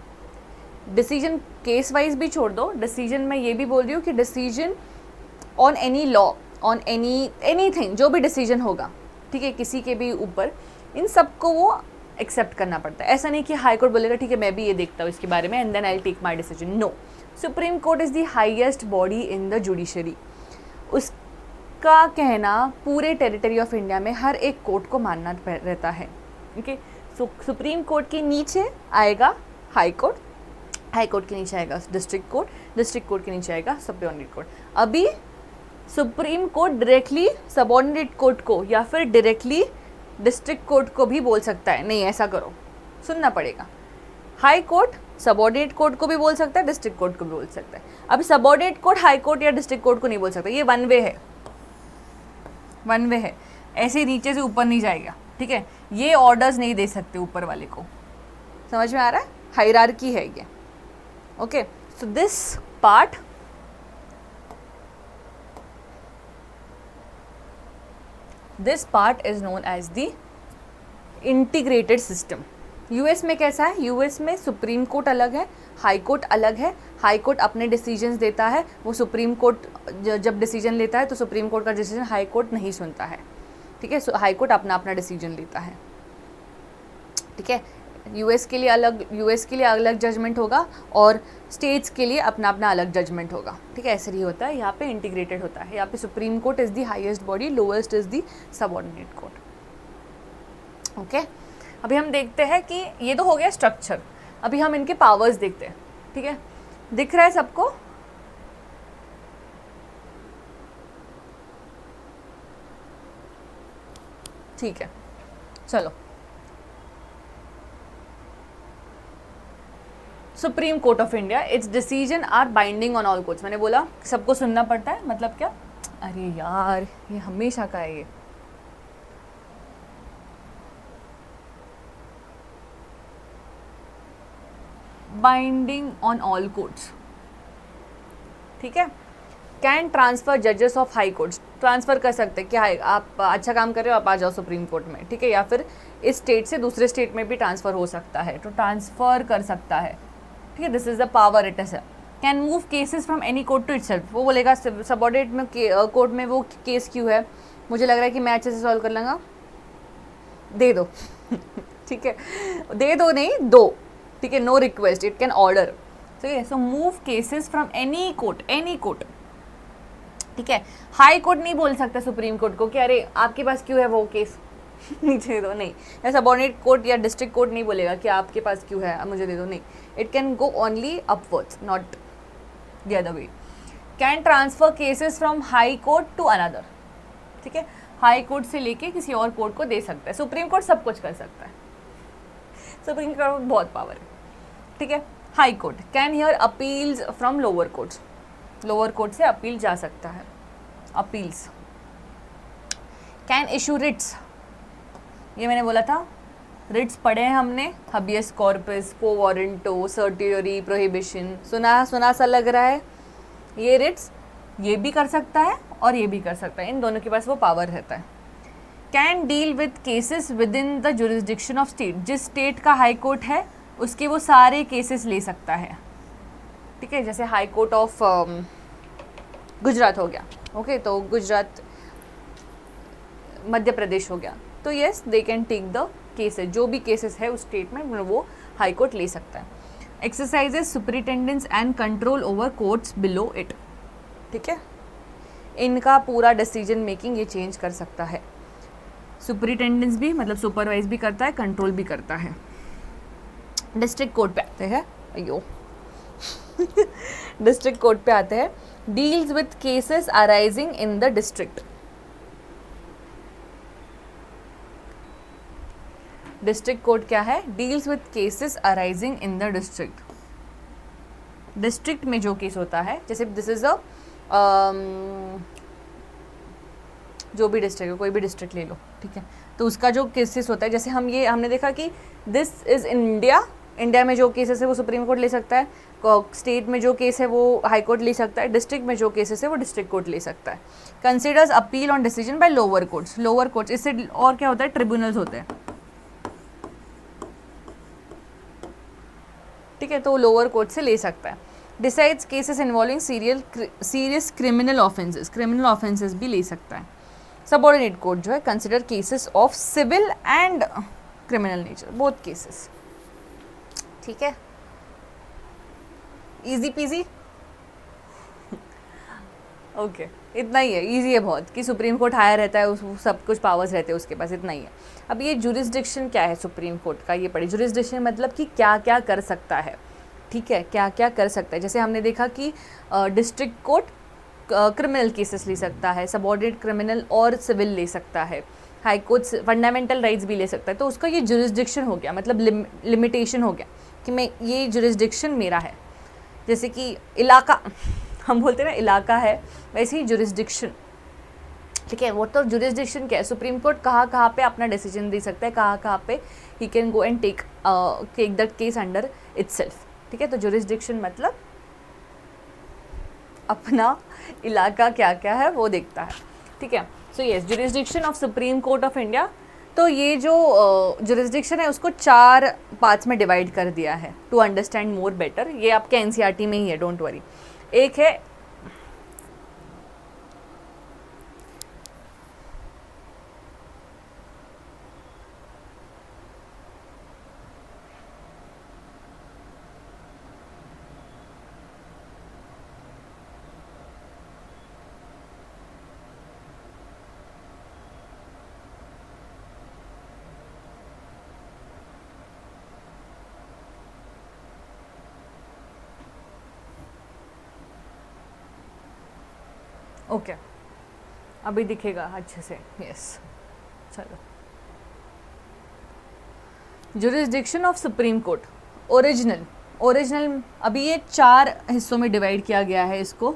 डिसीजन केस वाइज भी छोड़ दो, डिसीजन मैं ये भी बोल रही हूँ कि decision on any law, on anything, जो भी डिसीजन होगा, ठीक है, किसी के भी ऊपर, इन सबको वो एक्सेप्ट करना पड़ता है. ऐसा नहीं कि हाई कोर्ट बोलेगा ठीक है मैं भी ये देखता हूँ इसके बारे में and then I will take my decision. No, supreme court is the highest body in the judiciary. उसका कहना पूरे टेरिटरी ऑफ इंडिया में हर एक कोर्ट को मानना रहता है. ओके, सो सुप्रीम कोर्ट के नीचे आएगा हाई कोर्ट, हाई कोर्ट के नीचे आएगा डिस्ट्रिक्ट कोर्ट, डिस्ट्रिक्ट कोर्ट के नीचे आएगा सबऑर्डिनेट कोर्ट. अभी supreme court directly subordinate court को या फिर डायरेक्टली डिस्ट्रिक्ट कोर्ट को भी बोल सकता है, नहीं ऐसा करो, सुनना पड़ेगा. हाई कोर्ट सबऑर्डिनेट कोर्ट को भी बोल सकता है, डिस्ट्रिक्ट कोर्ट को भी बोल सकता है. अभी सबऑर्डिनेट कोर्ट हाई कोर्ट या डिस्ट्रिक्ट कोर्ट को नहीं बोल सकता. ये वन वे है, वन वे है, ऐसे ही नीचे से ऊपर नहीं जाएगा. ठीक है, ये ऑर्डर्स नहीं दे सकते ऊपर वाले को. समझ में आ रहा है? हायरार्की है ये. Okay, so this part is known as the integrated system. US में कैसा है? यूएस में सुप्रीम कोर्ट अलग है, हाई कोर्ट अलग है. हाई कोर्ट अपने डिसीजंस देता है, वो सुप्रीम कोर्ट जब डिसीजन लेता है तो सुप्रीम कोर्ट का डिसीजन हाई कोर्ट नहीं सुनता है. ठीक है, हाई कोर्ट अपना अपना डिसीजन लेता है. ठीक है, यूएस के लिए अलग जजमेंट होगा और स्टेट्स के लिए अपना अपना अलग जजमेंट होगा. ठीक है, ऐसे ही होता है. यहाँ पे इंटीग्रेटेड होता है. यहाँ पे supreme court is the highest body, lowest is the subordinate court. Okay, अभी हम देखते हैं कि ये तो हो गया स्ट्रक्चर. अभी हम इनके पावर्स देखते हैं. ठीक है, दिख रहा है सबको? ठीक है, चलो. Supreme court of India, its decision are binding on all courts. मैंने बोला सबको सुनना पड़ता है, मतलब क्या? अरे यार ये हमेशा का है ये. Binding on all courts. ठीक है, कैन ट्रांसफर जजेस ऑफ हाई कोर्ट्स. ट्रांसफ़र कर सकते हैं, क्या है, आप अच्छा काम कर रहे हो आप आ जाओ सुप्रीम कोर्ट में. ठीक है, या फिर इस स्टेट से दूसरे स्टेट में भी ट्रांसफ़र हो सकता है, तो ट्रांसफ़र कर सकता है. ठीक है, this is the power it is. Can move cases from any court to itself. वो बोलेगा सबऑर्डिनेट में कोर्ट में वो केस क्यों है, मुझे लग रहा है कि मैं अच्छे से सॉल्व कर लूँगा, दे दो. ठीक है, दे दो नहीं, दो. ठीक है, no request, it can order. ठीक है, so move cases from any court ठीक है, हाई कोर्ट नहीं बोल सकता सुप्रीम कोर्ट को कि अरे आपके पास क्यों है वो केस मुझे दे दो, नहीं। या सबऑर्डिनेट कोर्ट या डिस्ट्रिक्ट कोर्ट नहीं बोलेगा कि आपके पास क्यों है, मुझे दे दो, नहीं। It can go only upwards, not the other way. Can transfer cases from high court to another, ठीक है, हाई कोर्ट से लेके किसी और कोर्ट को दे सकता है। सुप्रीम कोर्ट सब कुछ कर सकता है, सुप्रीम कोर्ट को बहुत पावर है, ठीक है। High court can hear appeals from lower courts, lower court से अपील जा सकता है, अपील्स। कैन इशू रिट्स, ये मैंने बोला था, रिट्स पढ़े हैं हमने, habeas corpus, quo warranto, certiorari, prohibition, सुना सुना सा लग रहा है। ये रिट्स ये भी कर सकता है और ये भी कर सकता है, इन दोनों के पास वो पावर रहता है। Can deal with cases with in the jurisdiction of state, जिस स्टेट का हाई कोर्ट है उसके वो सारे केसेस ले सकता है, ठीक है। जैसे हाई कोर्ट ऑफ गुजरात हो गया, ओके, तो गुजरात मध्य प्रदेश हो गया, तो yes they can take the cases, जो भी केसेस है उस स्टेट में वो हाई कोर्ट ले सकता है। Exercises superintendence and control over courts below it, ठीक है, इनका पूरा डिसीजन मेकिंग ये चेंज कर सकता है। सुपरिटेंडेंस भी मतलब सुपरवाइज भी करता है, कंट्रोल भी करता है। डिस्ट्रिक्ट कोर्ट पे आते हैं, अयो डिस्ट्रिक्ट कोर्ट पे आते हैं। Deals with cases arising in the district, district court क्या है, deals with cases arising in the district. District में जो केस होता है, जैसे दिस इज अ जो भी डिस्ट्रिक्ट है, कोई भी डिस्ट्रिक्ट ले लो, ठीक है, तो उसका जो केसेस होता है, जैसे हमने देखा कि दिस इज इंडिया, इंडिया में जो केसेस है वो सुप्रीम कोर्ट ले सकता है, स्टेट में जो केस है वो हाई कोर्ट ले सकता है, डिस्ट्रिक्ट में जो केसेस है वो डिस्ट्रिक्ट कोर्ट ले सकता है। Considers appeal on decision by lower courts, lower courts, इससे और क्या होता है, ट्रिब्यूनल्स होते हैं, ठीक है, तो वो लोअर कोर्ट से ले सकता है। Decides cases involving serious criminal offences भी ले सकता है। सबऑर्डिनेट कोर्ट जो है consider cases of civil and criminal nature, both cases, ठीक है, इजी पीजी ओके, इतना ही है, इजी है बहुत, कि सुप्रीम कोर्ट हायर रहता है, उस सब कुछ पावर्स रहते हैं उसके पास, इतना ही है। अब ये जुरिस्डिक्शन क्या है सुप्रीम कोर्ट का, ये पढ़े। जुरिस्डिक्शन मतलब कि क्या क्या कर सकता है, ठीक है, क्या क्या कर सकता है। जैसे हमने देखा कि डिस्ट्रिक्ट कोर्ट क्रिमिनल केसेस ले सकता है, सबऑर्डिनेट क्रिमिनल और सिविल ले सकता है, हाई कोर्ट फंडामेंटल राइट्स भी ले सकता है, तो उसका ये जुरिस्डिक्शन हो गया, मतलब लिमिटेशन हो गया कि मैं ये जुरिस्डिक्शन मेरा है। जैसे कि इलाका हम बोलते हैं ना, इलाका है, वैसे ही जुरिस्डिक्शन, ठीक है। वो तो जुरिस्डिक्शन क्या है, सुप्रीम कोर्ट कहाँ कहाँ पे अपना डिसीजन दे सकता है, कहाँ कहाँ पे he can go and take that case under itself, ठीक है। तो जुरिस्डिक्शन मतलब अपना इलाका क्या क्या है वो देखता है, ठीक है। So yes, jurisdiction of supreme court of India. तो ये जो जुरिस्डिक्शन है उसको 4 पार्ट्स में डिवाइड कर दिया है टू अंडरस्टैंड मोर बेटर। ये आपके एनसीईआरटी में ही है, डोंट वरी। एक है ओके, अभी दिखेगा अच्छे से, यस। चलो, jurisdiction of supreme court, original अभी ये 4 हिस्सों में डिवाइड किया गया है। इसको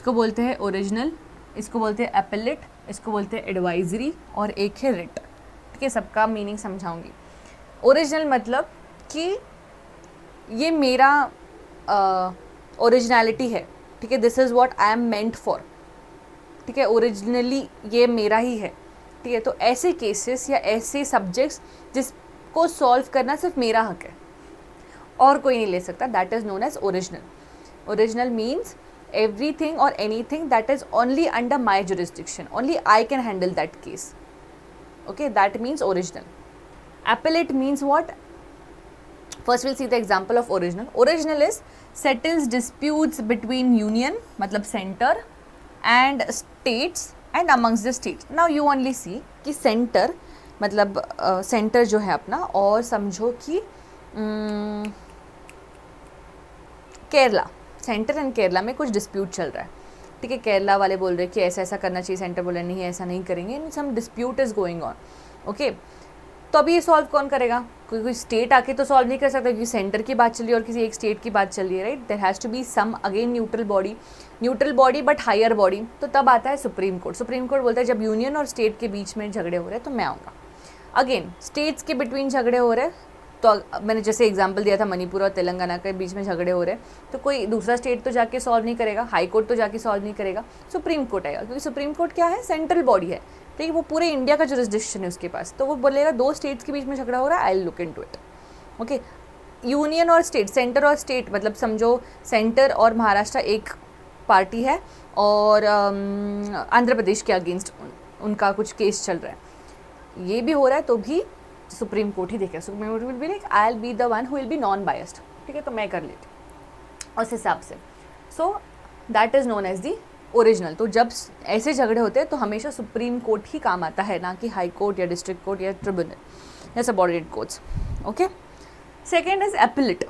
बोलते हैं ओरिजिनल, इसको बोलते हैं एपेलेट, इसको बोलते हैं एडवाइजरी, और एक है रिट, ठीक है। सबका मीनिंग समझाऊंगी। ओरिजिनल मतलब कि ये मेरा ओरिजिनलिटी है, ठीक है, this is what I am meant for, ठीक है, ओरिजिनली ये मेरा ही है, ठीक है। तो ऐसे केसेस या ऐसे सब्जेक्ट्स जिसको सॉल्व करना सिर्फ मेरा हक है और कोई नहीं ले सकता, that is known as original. Original means everything or anything that is only under my jurisdiction, only I can handle that case, okay, that means original. Appellate means what? First we'll see the example of original. Original is settles disputes between union मतलब center and states and amongst the states. Now you only see कि centre मतलब centre जो है अपना, और समझो कि Kerala, centre and Kerala में कुछ डिस्प्यूट चल रहा है, ठीक है। केरला वाले बोल रहे हैं कि ऐसा ऐसा करना चाहिए, सेंटर बोल रहे नहीं ऐसा नहीं करेंगे, some dispute is going on, okay. तो अभी ये सॉल्व कौन करेगा? कोई स्टेट आके तो सॉल्व नहीं कर सकता, क्योंकि सेंटर की बात चल रही है और किसी एक स्टेट की बात चल रही है, right. There has to be some again neutral body but higher body. तो तब आता है सुप्रीम कोर्ट। सुप्रीम कोर्ट बोलता है जब यूनियन और स्टेट के बीच में झगड़े हो रहे हैं तो मैं आऊँगा। अगेन स्टेट्स के बिटवीन झगड़े हो रहे हैं, तो मैंने जैसे एग्जांपल दिया था मणिपुर और तेलंगाना के बीच में झगड़े हो रहे हैं, तो कोई दूसरा स्टेट तो जाके सॉल्व नहीं करेगा, हाई कोर्ट तो जाके सॉल्व नहीं करेगा, सुप्रीम कोर्ट आएगा, क्योंकि सुप्रीम कोर्ट क्या है? सेंट्रल बॉडी है, ठीक है। वो पूरे इंडिया का जुरिस्डिक्शन है उसके पास, तो वो बोलेगा दो स्टेट्स के बीच में झगड़ा हो रहा है, I will look into it, okay. Union और स्टेट, सेंटर और स्टेट मतलब समझो सेंटर और महाराष्ट्र एक पार्टी है और आंध्र प्रदेश के अगेंस्ट उनका कुछ केस चल रहा है, ये भी हो रहा है, तो भी सुप्रीम कोर्ट ही देखेगा। Supreme court will be like I will be the one who will be non biased, ठीक है, तो मैं कर लेती उस हिसाब से। So that is known as the original. तो जब ऐसे झगड़े होते हैं तो हमेशा सुप्रीम कोर्ट ही काम आता है, ना कि हाई कोर्ट या डिस्ट्रिक्ट कोर्ट या ट्रिब्यूनल या subordinate courts, okay. Second is appellate.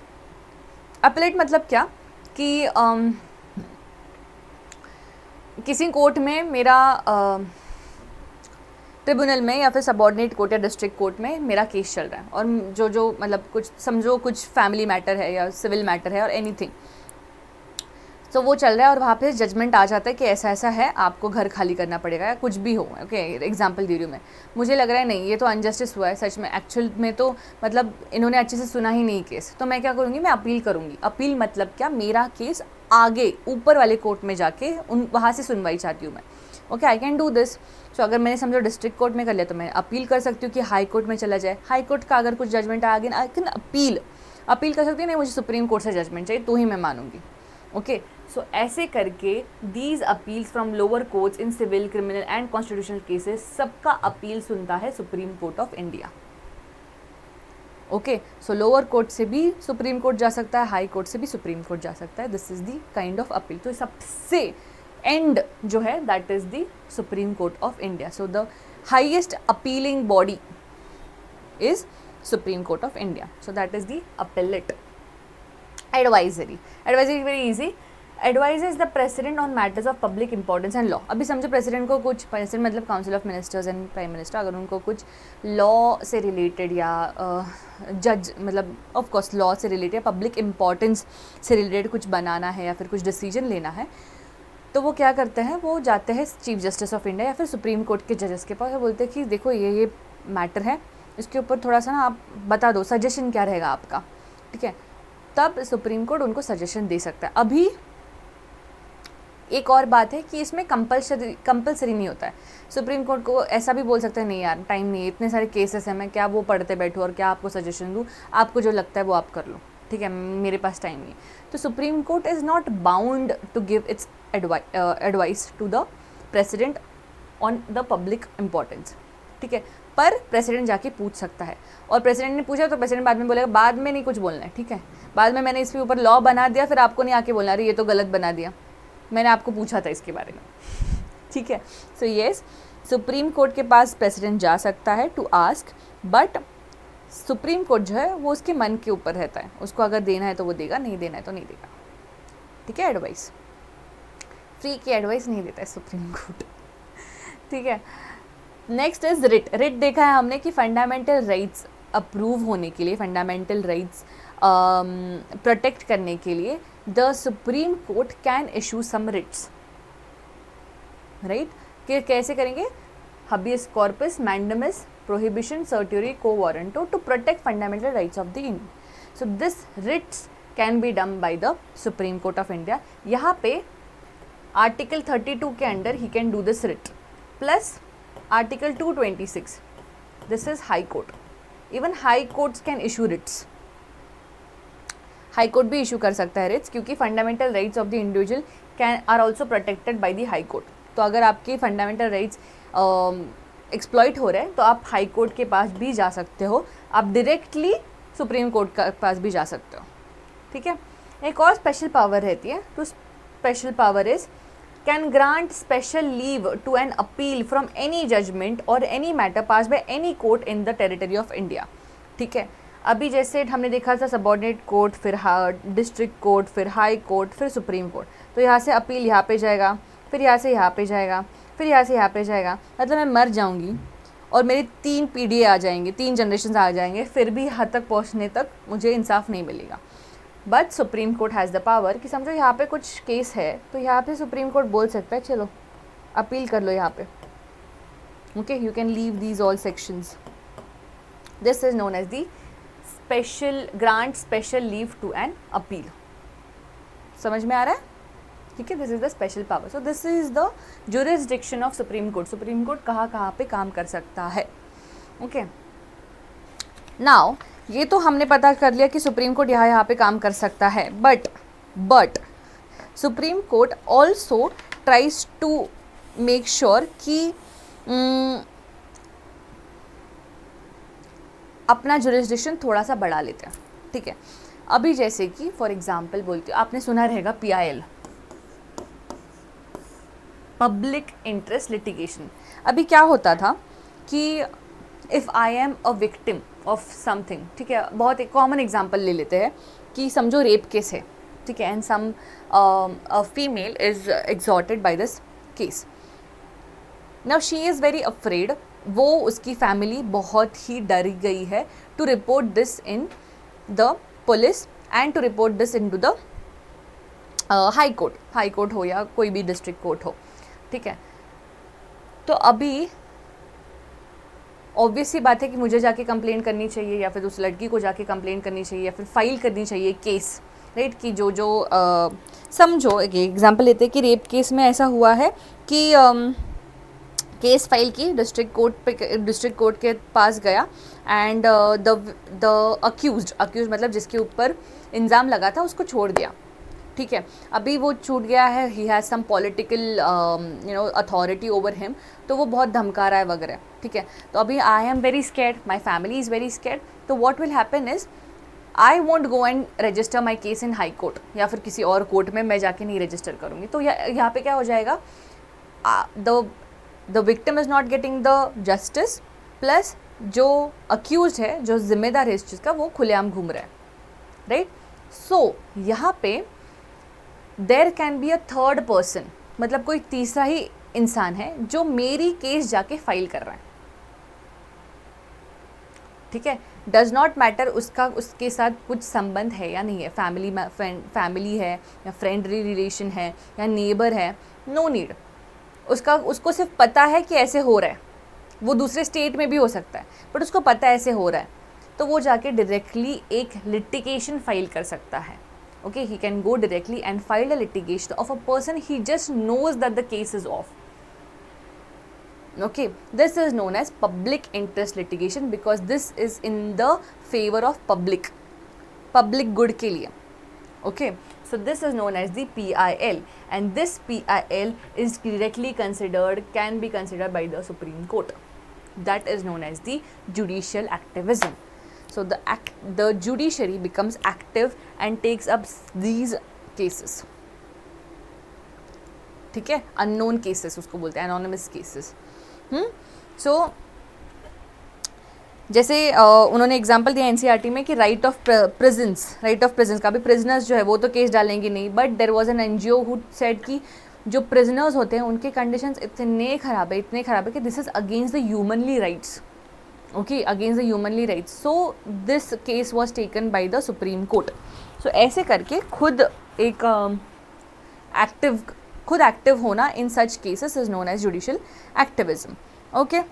Appellate मतलब क्या कि किसी कोर्ट में मेरा ट्रिब्यूनल में या फिर सबऑर्डिनेट कोर्ट या डिस्ट्रिक्ट कोर्ट में मेरा केस चल रहा है, और जो मतलब कुछ समझो कुछ फैमिली मैटर है या सिविल मैटर है और एनीथिंग, तो वो चल रहा है और वहाँ पे जजमेंट आ जाता है कि ऐसा ऐसा है, आपको घर खाली करना पड़ेगा या कुछ भी हो, ओके। एग्जांपल दे रही हूँ मैं, मुझे लग रहा है नहीं ये तो अनजस्टिस हुआ है सच में, एक्चुअल में तो मतलब इन्होंने अच्छे से सुना ही नहीं केस, तो मैं क्या करूँगी? मैं अपील करूँगी। अपील मतलब क्या? मेरा केस आगे ऊपर वाले कोर्ट में जाके वहाँ से सुनवाई चाहती हूँ मैं, okay. I can do this. So अगर मैंने समझो डिस्ट्रिक्ट कोर्ट में कर लिया तो मैं अपील कर सकती हूँ कि हाई कोर्ट में चला जाए। हाई कोर्ट का अगर कुछ जजमेंट आ गया, आई कैन अपील कर सकती हूँ, नहीं मुझे सुप्रीम कोर्ट से जजमेंट चाहिए तो ही मैं मानूंगी, ओके। सो ऐसे करके these appeals from lower courts in civil, criminal and constitutional cases, सबका अपील सुनता है supreme court of India, okay. So lower court से भी सुप्रीम कोर्ट जा सकता है, हाई कोर्ट से भी सुप्रीम कोर्ट जा सकता है। This is the kind of appeal. तो सबसे एंड जो है that is the supreme court of India. So the highest appealing body is supreme court of India. So that is the appellate। Advisory very easy. Advises the president on matters of public importance and law. अभी समझो president को कुछ, president मतलब council of ministers and prime minister, अगर उनको कुछ law से related या जज मतलब ऑफ कोर्स लॉ से रिलेटेड या पब्लिक इंपॉर्टेंस से रिलेटेड कुछ बनाना है या फिर कुछ डिसीजन लेना है, तो वो क्या करते हैं? वो जाते हैं चीफ जस्टिस ऑफ इंडिया या फिर सुप्रीम कोर्ट के जजेस के पास और बोलते हैं कि देखो ये मैटर है, इसके ऊपर थोड़ा सा ना आप बता दो, सजेशन क्या रहेगा आपका, ठीक है। तब सुप्रीम कोर्ट उनको सजेशन दे सकता है। अभी एक और बात है कि इसमें कंपल्सरी नहीं होता है। सुप्रीम कोर्ट को ऐसा भी बोल सकता है नहीं यार टाइम नहीं है, इतने सारे केसेस हैं, मैं क्या वो पढ़ते बैठूँ और क्या आपको सजेशन दूँ, आपको जो लगता है वो आप कर लो, ठीक है, मेरे पास टाइम नहीं है। तो supreme court is not bound to give its advice to the president on the public importance, ठीक है। पर प्रेसिडेंट जाके पूछ सकता है, और प्रेसिडेंट ने पूछा तो प्रेसिडेंट बाद में बोलेगा, बाद में नहीं कुछ बोलना है, ठीक है। बाद में मैंने इसके ऊपर लॉ बना दिया, फिर आपको नहीं आके बोलना अरे ये तो गलत बना दिया, मैंने आपको पूछा था इसके बारे में, ठीक है। सो येस, सुप्रीम कोर्ट के पास प्रेसिडेंट जा सकता है to ask, but supreme court जो है वो उसके मन के ऊपर रहता है, उसको अगर देना है तो वो देगा, नहीं देना है तो नहीं देगा, ठीक है। एडवाइस, फ्री की एडवाइस नहीं देता है सुप्रीम कोर्ट, ठीक है। Next is writ. रिट देखा है हमने कि फंडामेंटल राइट्स अप्रूव होने के लिए, फंडामेंटल राइट्स प्रोटेक्ट करने के लिए the supreme court can issue some writs, right. कि कैसे करेंगे? Habeas corpus, mandamus, prohibition, certiorari, quo warranto to protect fundamental rights of the Indian. So this writs can be done by the supreme court of India. यहाँ पे article 32 के under ही can do this writ, plus article 226, this is high court. Even high courts can issue writs, high court भी issue कर सकता है writs, क्योंकि fundamental rights of the individual can are also protected by the high court. तो अगर आपके fundamental rights exploit हो रहे हैं तो आप हाई कोर्ट के पास भी जा सकते हो, आप डायरेक्टली सुप्रीम कोर्ट के पास भी जा सकते हो, ठीक है। एक और स्पेशल पावर रहती है, तो special power is can grant special leave to an appeal from any judgement और any matter pass by any court in the territory of India. ठीक है, अभी जैसे हमने देखा था सबऑर्डिनेट कोर्ट, फिर डिस्ट्रिक्ट कोर्ट, फिर हाई कोर्ट, फिर सुप्रीम कोर्ट। तो यहाँ से अपील यहाँ पे जाएगा, फिर यहाँ से यहाँ पे जाएगा, फिर यहाँ से यहाँ पे जाएगा। मतलब मैं मर जाऊँगी और मेरी 3 पीढ़ी आ जाएंगे, 3 जनरेशन आ जाएंगे, फिर भी हद तक पहुँचने तक मुझे इंसाफ नहीं मिलेगा। But supreme court has the power कि समझो यहाँ पे कुछ केस है तो यहाँ पे सुप्रीम कोर्ट बोल सकता है चलो अपील कर लो यहाँ पे। Okay, you can leave these all sections. This is known as the special grant special leave to an appeal. समझ में आ रहा है? ठीक है, this is the special power. So this is the jurisdiction of supreme court. Supreme court कहाँ कहाँ पे काम कर सकता है। ओके, नाउ ये तो हमने पता कर लिया कि सुप्रीम कोर्ट यहाँ पे काम कर सकता है। But supreme court also tries to make sure कि अपना जुरिस्डिक्शन थोड़ा सा बढ़ा लेते हैं। ठीक है, अभी जैसे कि फॉर एग्जांपल बोलती हूँ, आपने सुना रहेगा PIL, पब्लिक इंटरेस्ट लिटिगेशन। अभी क्या होता था कि if I am a victim of something, ठीक है, बहुत एक कॉमन एग्जांपल ले लेते हैं कि समझो रेप केस है, ठीक है, and some female is extorted by this case. Now she is very afraid, वो उसकी फैमिली बहुत ही डर गई है to report this in the police and to report this in to the high court हो या कोई भी डिस्ट्रिक्ट कोर्ट हो। ठीक है, तो अभी ऑब्वियस सी बात है कि मुझे जाके कंप्लेन करनी चाहिए या फिर उस लड़की को जाके कंप्लेन करनी चाहिए या फिर फाइल करनी चाहिए केस, राइट। कि जो समझो एक एग्जांपल लेते हैं कि रेप केस में ऐसा हुआ है कि केस फाइल की डिस्ट्रिक्ट कोर्ट के पास गया एंड द अक्यूज्ड मतलब जिसके ऊपर इल्ज़ाम लगा था उसको छोड़ दिया। ठीक है, अभी वो छूट गया है, he has some political authority over him, तो वो बहुत धमका रहा है वगैरह। ठीक है, तो अभी I am very scared, my family is very scared, तो what will happen is I want go and register my case in high court या फिर किसी और कोर्ट में मैं जाके नहीं रजिस्टर करूँगी। तो यहाँ पे क्या हो जाएगा, the victim is not getting the justice, plus जो अक्यूज है, जो जिम्मेदार है इस चीज़ का, वो खुलेआम घूम रहा है, राइट। सो यहाँ पे there can be a third person, मतलब कोई तीसरा ही इंसान है जो मेरी केस जाके फाइल कर रहा है। ठीक है, डज नॉट मैटर उसके साथ कुछ संबंध है या नहीं है, फैमिली है या फ्रेंडली रिलेशन है या नेबर है, नो नीड। उसको सिर्फ पता है कि ऐसे हो रहा है, वो दूसरे स्टेट में भी हो सकता है बट उसको पता है ऐसे हो रहा है, तो वो जाके डायरेक्टली एक लिटिगेशन फाइल कर सकता है। Okay, he can go directly and file a litigation of a person he just knows that the case is off. Okay, this is known as public interest litigation because this is in the favor of public good के लिए. Okay, so this is known as the PIL and this PIL is can be considered by the Supreme Court. That is known as the judicial activism. So the judiciary becomes active and takes up these cases. ठीक है, unknown cases उसको बोलते हैं, anonymous cases. So जैसे उन्होंने example दिया NCERT में कि राइट ऑफ प्रिजन्स का भी, प्रिजनर्स जो है वो तो केस डालेंगे नहीं, but there was an NGO who said कि जो प्रिजनर्स होते हैं उनके कंडीशंस इतने ख़राब है कि this is against the humanly rights. Okay, against the humanly rights. So this case was taken by the Supreme Court. So ऐसे करके खुद एक्टिव होना in such cases is known as judicial activism. Okay,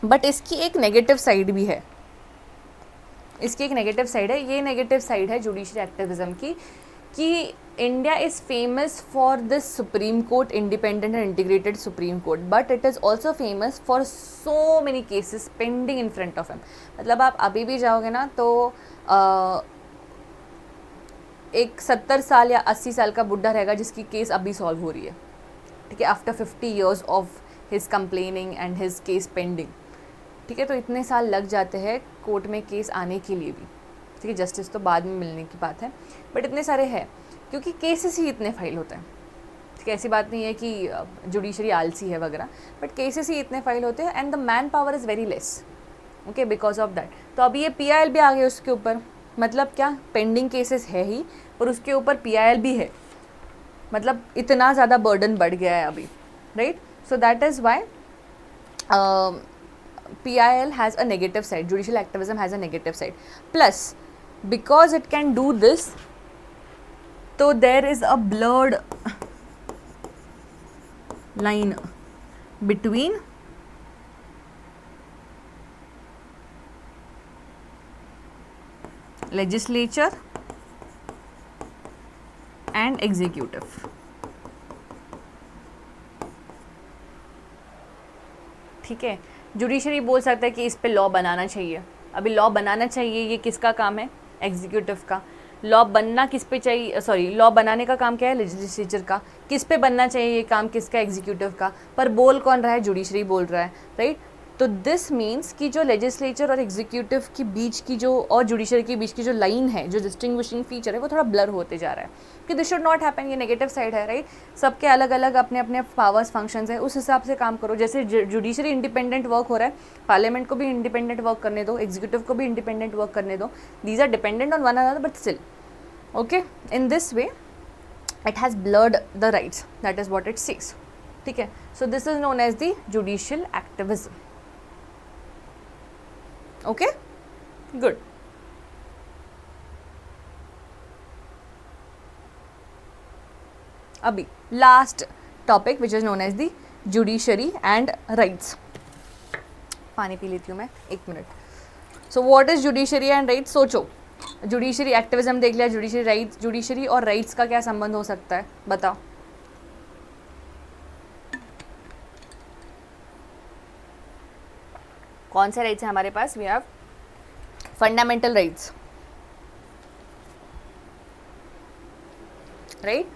but इसकी एक negative side भी है। ये negative side है जुडिशियल एक्टिविज्म की कि India is famous for this Supreme Court, independent and integrated Supreme Court, but it is also famous for so many cases pending in front of him. मतलब आप अभी भी जाओगे ना तो एक 70 साल या 80 साल का बुढ़ा रहेगा जिसकी केस अभी सॉल्व हो रही है। ठीक है, after 50 years of his complaining and his case pending. ठीक है, तो इतने साल लग जाते हैं कोर्ट में केस आने के लिए भी। ठीक है, जस्टिस तो बाद में मिलने की बात है, बट इतने सारे हैं क्योंकि केसेस ही इतने फाइल होते हैं। ठीक है, ऐसी बात नहीं है कि जुडिशरी आलसी है वगैरह, बट केसेस ही इतने फाइल होते हैं and the man power is very less, okay, because of that. तो अभी ये PIL भी आ गए उसके ऊपर, मतलब क्या, पेंडिंग केसेस है ही और उसके ऊपर PIL भी है, मतलब इतना ज़्यादा बर्डन बढ़ गया है अभी, right. So that is why PIL has a negative side, judicial activism has a negative side. Plus, because it can do this, so there is a blurred line between legislature and executive. ठीक है, judiciary बोल सकता है कि इस पे law बनाना चाहिए। अभी लॉ बनाना चाहिए, ये किसका काम है? एग्जीक्यूटिव का। लॉ बनना किस पे चाहिए, सॉरी, लॉ बनाने का काम क्या है? लेजिस्लेचर का। किस पे बनना चाहिए ये काम? किसका? एग्जीक्यूटिव का। पर बोल कौन रहा है? जुडिशरी बोल रहा है, राइट। तो दिस मीन्स कि जो लेजिस्लेचर और एग्जीक्यूटिव के बीच की जो, और जुडिशरी के बीच की जो लाइन है, जो डिस्टिंग्विशिंग फीचर है, वो थोड़ा ब्लर होते जा रहा है कि दिस शुड नॉट हैपन। ये नेगेटिव साइड है, राइट। सबके अलग अलग अपने अपने पावर्स फंक्शंस है, उस हिसाब से काम करो। जैसे जुडिशरी इंडिपेंडेंट वर्क हो रहा है, पार्लियामेंट को भी इंडिपेंडेंट वर्क करने दो, एग्जीक्यूटिव को भी इंडिपेंडेंट वर्क करने दो। These are dependent on one another but still, okay, in this way it has blurred the rights, that is what it says, ठीक है। so this is known as the judicial activism, okay, good। अभी last topic which is known as the judiciary and rights। पानी P लेती हूँ मैं, एक minute. so what is judiciary and rights? सोचो, judiciary activism देख लिया, जुडिशरी राइट्स, जुडिशरी और राइट्स का क्या संबंध हो सकता है, बताओ। कौन से राइट्स हैं हमारे पास? We have fundamental rights, right.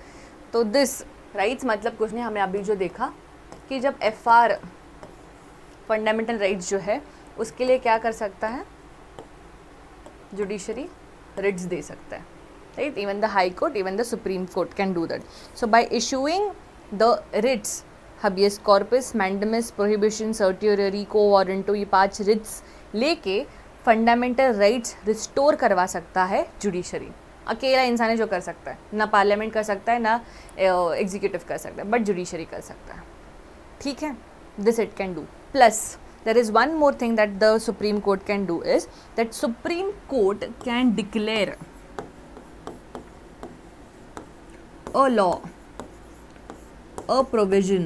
तो दिस राइट्स मतलब कुछ नहीं, हमने अभी जो देखा कि जब FR फंडामेंटल राइट्स जो है उसके लिए क्या कर सकता है? जुडिशरी रिट्स दे सकता है, right. Even the high court, even the supreme court can do that. So by issuing the writs, habeas corpus, mandamus, prohibition, certiorari, quo warranto, ये 5 रिट्स लेके फंडामेंटल राइट्स रिस्टोर करवा सकता है जुडिशरी। अकेला इंसान है जो कर सकता है, ना पार्लियामेंट कर सकता है, ना एग्जीक्यूटिव कर सकता है, बट जुडिशरी कर सकता है, ठीक है। This it can do. Plus there is one more thing that the Supreme Court can do is that Supreme Court can declare a law, a provision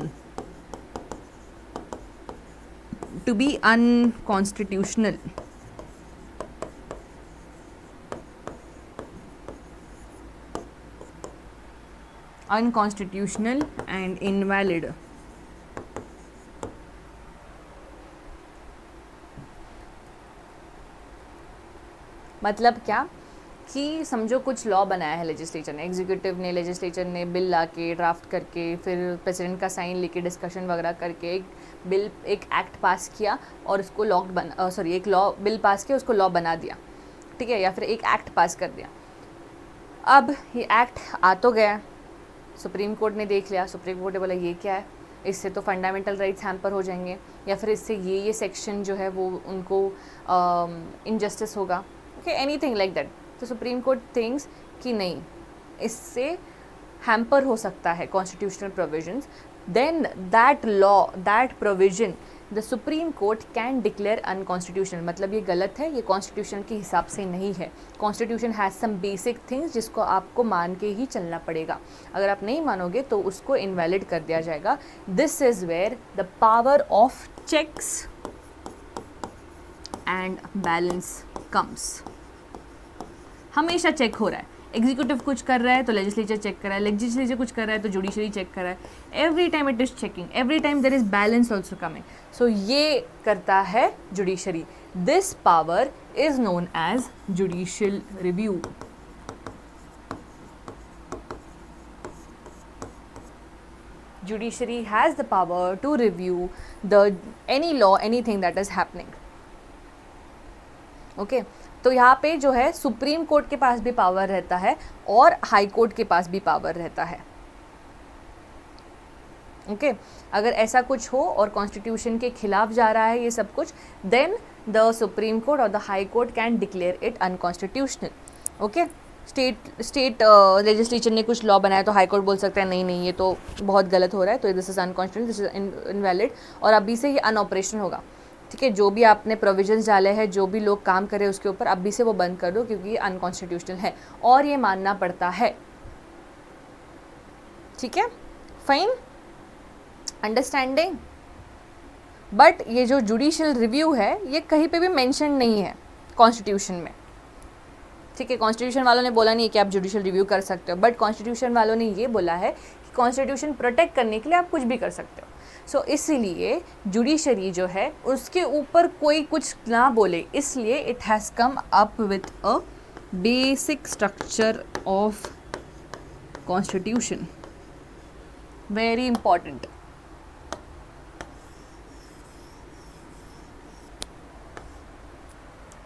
to be unconstitutional, and invalid। मतलब क्या कि समझो कुछ law बनाया है legislature ने, executive ने, legislature ने बिल ला के ड्राफ्ट करके फिर प्रेसिडेंट का साइन लेके डिस्कशन वगैरह करके एक बिल, एक एक्ट पास किया और उसको एक लॉ बिल पास किया, उसको लॉ बना दिया, ठीक है, या फिर एक एक्ट पास कर दिया। अब ये एक्ट आ तो गया, सुप्रीम कोर्ट ने देख लिया, सुप्रीम कोर्ट ने बोला ये क्या है, इससे तो फंडामेंटल राइट्स हैम्पर हो जाएंगे, या फिर इससे ये सेक्शन जो है वो उनको इनजस्टिस होगा, ओके, एनीथिंग लाइक दैट। तो सुप्रीम कोर्ट थिंक्स कि नहीं, इससे हैम्पर हो सकता है constitutional provisions, then that law, that provision the supreme court can declare unconstitutional. मतलब ये गलत है, ये कॉन्स्टिट्यूशन के हिसाब से नहीं है। Constitution has some basic things जिसको आपको मान के ही चलना पड़ेगा, अगर आप नहीं मानोगे तो उसको इनवैलिड कर दिया जाएगा। This is where the power of checks and balance comes. हमेशा चेक हो रहा है, एग्जीक्यूटिव कुछ कर रहा है तो लेजिस्लेचर चेक कर रहा है, लेजिस्लेचर कुछ कर रहा है तो जुडिशरी चेक कर रहा है, every time it is checking, every time there is balance also coming. So ये करता है judiciary. This power is known as judicial review. Judiciary has the power to review any law, anything that is happening, okay। तो यहाँ पे जो है supreme court के पास भी पावर रहता है और हाई कोर्ट के पास भी पावर रहता है, ओके अगर ऐसा कुछ हो और कॉन्स्टिट्यूशन के खिलाफ जा रहा है ये सब कुछ, देन द सुप्रीम कोर्ट और the high court can declare it unconstitutional. Okay state legislature ने कुछ लॉ बनाया तो हाई कोर्ट बोल सकता है नहीं नहीं ये तो बहुत गलत हो रहा है, तो this is unconstitutional, this is invalid, और अभी से ये अनऑपरेशनल होगा. ठीक है, जो भी आपने प्रोविजंस डाले हैं, जो भी लोग काम कर रहे हैं उसके ऊपर अभी से वो बंद कर दो, क्योंकि ये अनकॉन्स्टिट्यूशनल है और ये मानना पड़ता है. ठीक है, फाइन, अंडरस्टैंडिंग. बट ये जो जुडिशियल रिव्यू है ये कहीं पे भी मेंशन नहीं है कॉन्स्टिट्यूशन में. ठीक है, कॉन्स्टिट्यूशन वालों ने बोला नहीं है कि आप जुडिशियल रिव्यू कर सकते हो, बट कॉन्स्टिट्यूशन वालों ने ये बोला है कि कॉन्स्टिट्यूशन प्रोटेक्ट करने के लिए आप कुछ भी कर सकते हो. सो इसीलिए जुडिशरी जो है उसके ऊपर कोई कुछ ना बोले, इसलिए it has come up with a basic structure of constitution. Very important.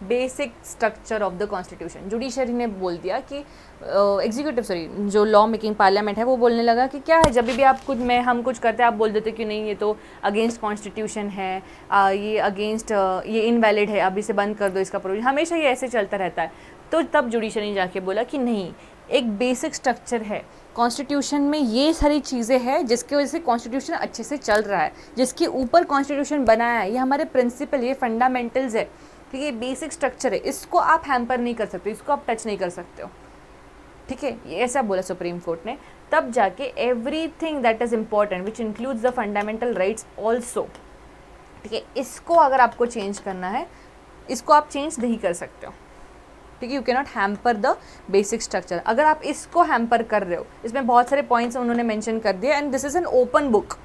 Basic structure of the constitution. Judiciary ने बोल दिया कि जो लॉ मेकिंग पार्लियामेंट है वो बोलने लगा कि क्या है, जब भी आप कुछ हम कुछ करते हैं आप बोल देते कि नहीं ये तो अगेंस्ट कॉन्स्टिट्यूशन है, ये अगेंस्ट ये इनवैलिड है, अभी से बंद कर दो इसका प्रोविजन. हमेशा ये ऐसे चलता रहता है. तो तब जुडिशरी ने जाके बोला कि नहीं, एक बेसिक स्ट्रक्चर है कॉन्स्टिट्यूशन में, ये सारी चीज़ें हैं जिसकी वजह से कॉन्स्टिट्यूशन अच्छे से चल रहा है, जिसके ऊपर कॉन्स्टिट्यूशन बनाया है, ये हमारे प्रिंसिपल, ये फंडामेंटल्स है. ठीक है, बेसिक स्ट्रक्चर है, इसको आप हैम्पर नहीं कर सकते, इसको आप टच नहीं कर सकते हो. ठीक है, ये ऐसा बोला सुप्रीम कोर्ट ने. तब जाके everything that is important which includes the fundamental rights also. ठीक है, इसको अगर आपको चेंज करना है, इसको आप चेंज नहीं कर सकते हो. ठीक है, you can not hamper the basic structure. अगर आप इसको हैम्पर कर रहे हो, इसमें बहुत सारे पॉइंट्स उन्होंने मेंशन कर दिए, and this is an open book,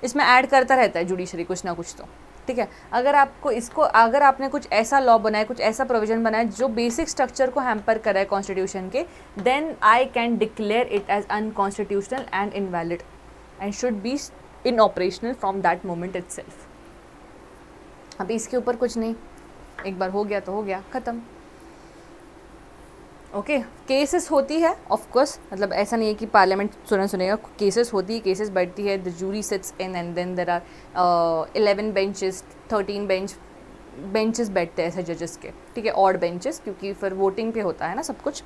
इसमें ऐड करता रहता है जुडिशरी कुछ ना कुछ. तो ठीक है, अगर आपको इसको, अगर आपने कुछ ऐसा लॉ बनाया, कुछ ऐसा प्रोविजन बनाया जो बेसिक स्ट्रक्चर को हैम्पर कर रहा है कॉन्स्टिट्यूशन के, then I can declare it as unconstitutional and invalid and should be in operational from that moment itself. अभी इसके ऊपर कुछ नहीं, एक बार हो गया तो हो गया, ख़त्म. ओके, केसेस होती है ऑफ कोर्स, मतलब ऐसा नहीं है कि पार्लियामेंट सुनेगा, केसेस होती है, केसेस बैठती है, the jury sits in and then there are 11 benches, 13 benches बैठते हैं ऐसे जजेस के. ठीक है, ऑड बेंचेस, क्योंकि फिर वोटिंग पे होता है ना सब कुछ,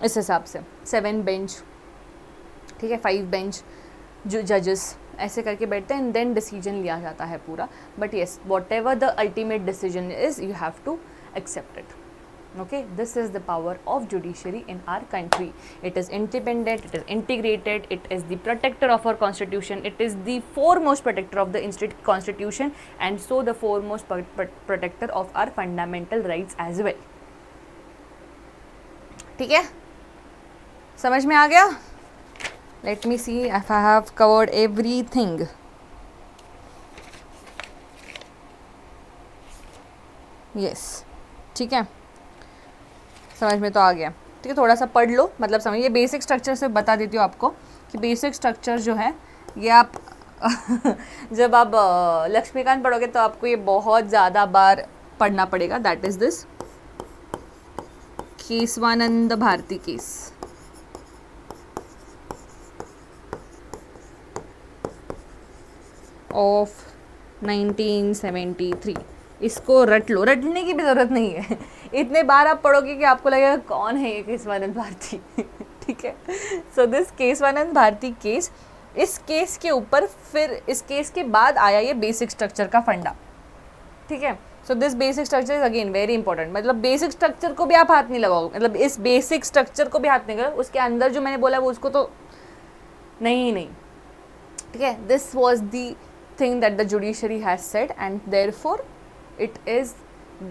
इस हिसाब से 7 बेंच. ठीक है, 5 बेंच जो जजेस ऐसे करके बैठते हैं, एंड देन डिसीजन लिया जाता है पूरा. But yes, whatever the ultimate decision is, you have to accept it. Okay, this is the power of judiciary in our country. It is independent, it is integrated, it is the protector of our constitution, it is the foremost protector of the constitution, and so the foremost protector of our fundamental rights as well. ठीक है, समझ में आ गया? Let me see if I have covered everything. Yes, ठीक है, समझ में तो आ गया. ठीक है, थोड़ा सा पढ़ लो, मतलब समझ, ये बेसिक स्ट्रक्चर से बता देती हूँ आपको कि बेसिक स्ट्रक्चर जो है ये आप जब आप लक्ष्मीकांत पढ़ोगे तो आपको ये बहुत ज़्यादा बार पढ़ना पड़ेगा. That is this Keshavananda Bharati case. Of 1973. इसको रट लो, रटने की भी ज़रूरत नहीं है, इतने बार आप पढ़ोगे कि आपको लगेगा कौन है ये केशवानंद भारती. ठीक है, so this Keshavananda Bharati case, इस केस के ऊपर फिर इस केस के बाद आया ये बेसिक स्ट्रक्चर का फंडा. ठीक है, so this basic structure is again very important. मतलब बेसिक स्ट्रक्चर को भी आप हाथ नहीं लगाओगे, मतलब इस बेसिक स्ट्रक्चर को भी हाथ नहीं लगाओ, उसके अंदर जो मैंने बोला वो उसको तो नहीं. ठीक है, this was the thing that the judiciary has said, and therefore it is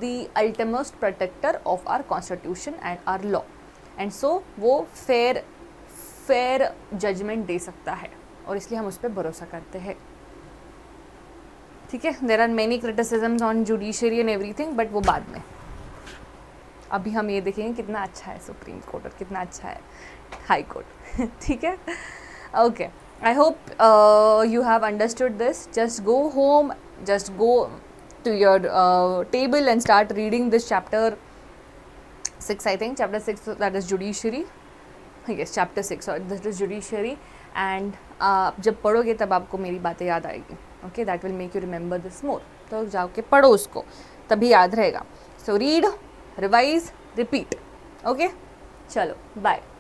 the ultimate protector of our constitution and our law, and so वो fair judgment दे सकता है, और इसलिए हम उस पर भरोसा करते हैं. ठीक है, there are many criticisms on judiciary and everything, but वो बाद में. अभी हम ये देखेंगे कितना अच्छा है सुप्रीम कोर्ट और कितना अच्छा है हाई कोर्ट. ठीक है, okay, I hope you have understood this. Just go home, just go to your table and start reading this chapter 6, I think chapter 6, that is judiciary. Yes, chapter 6, so this is judiciary, and आप जब पढ़ोगे तब आपको मेरी बातें याद आएगी. Okay, that will make you remember this more. तो जाके पढ़ो उसको, तभी याद रहेगा. So read, revise, repeat. Okay, चलो बाय.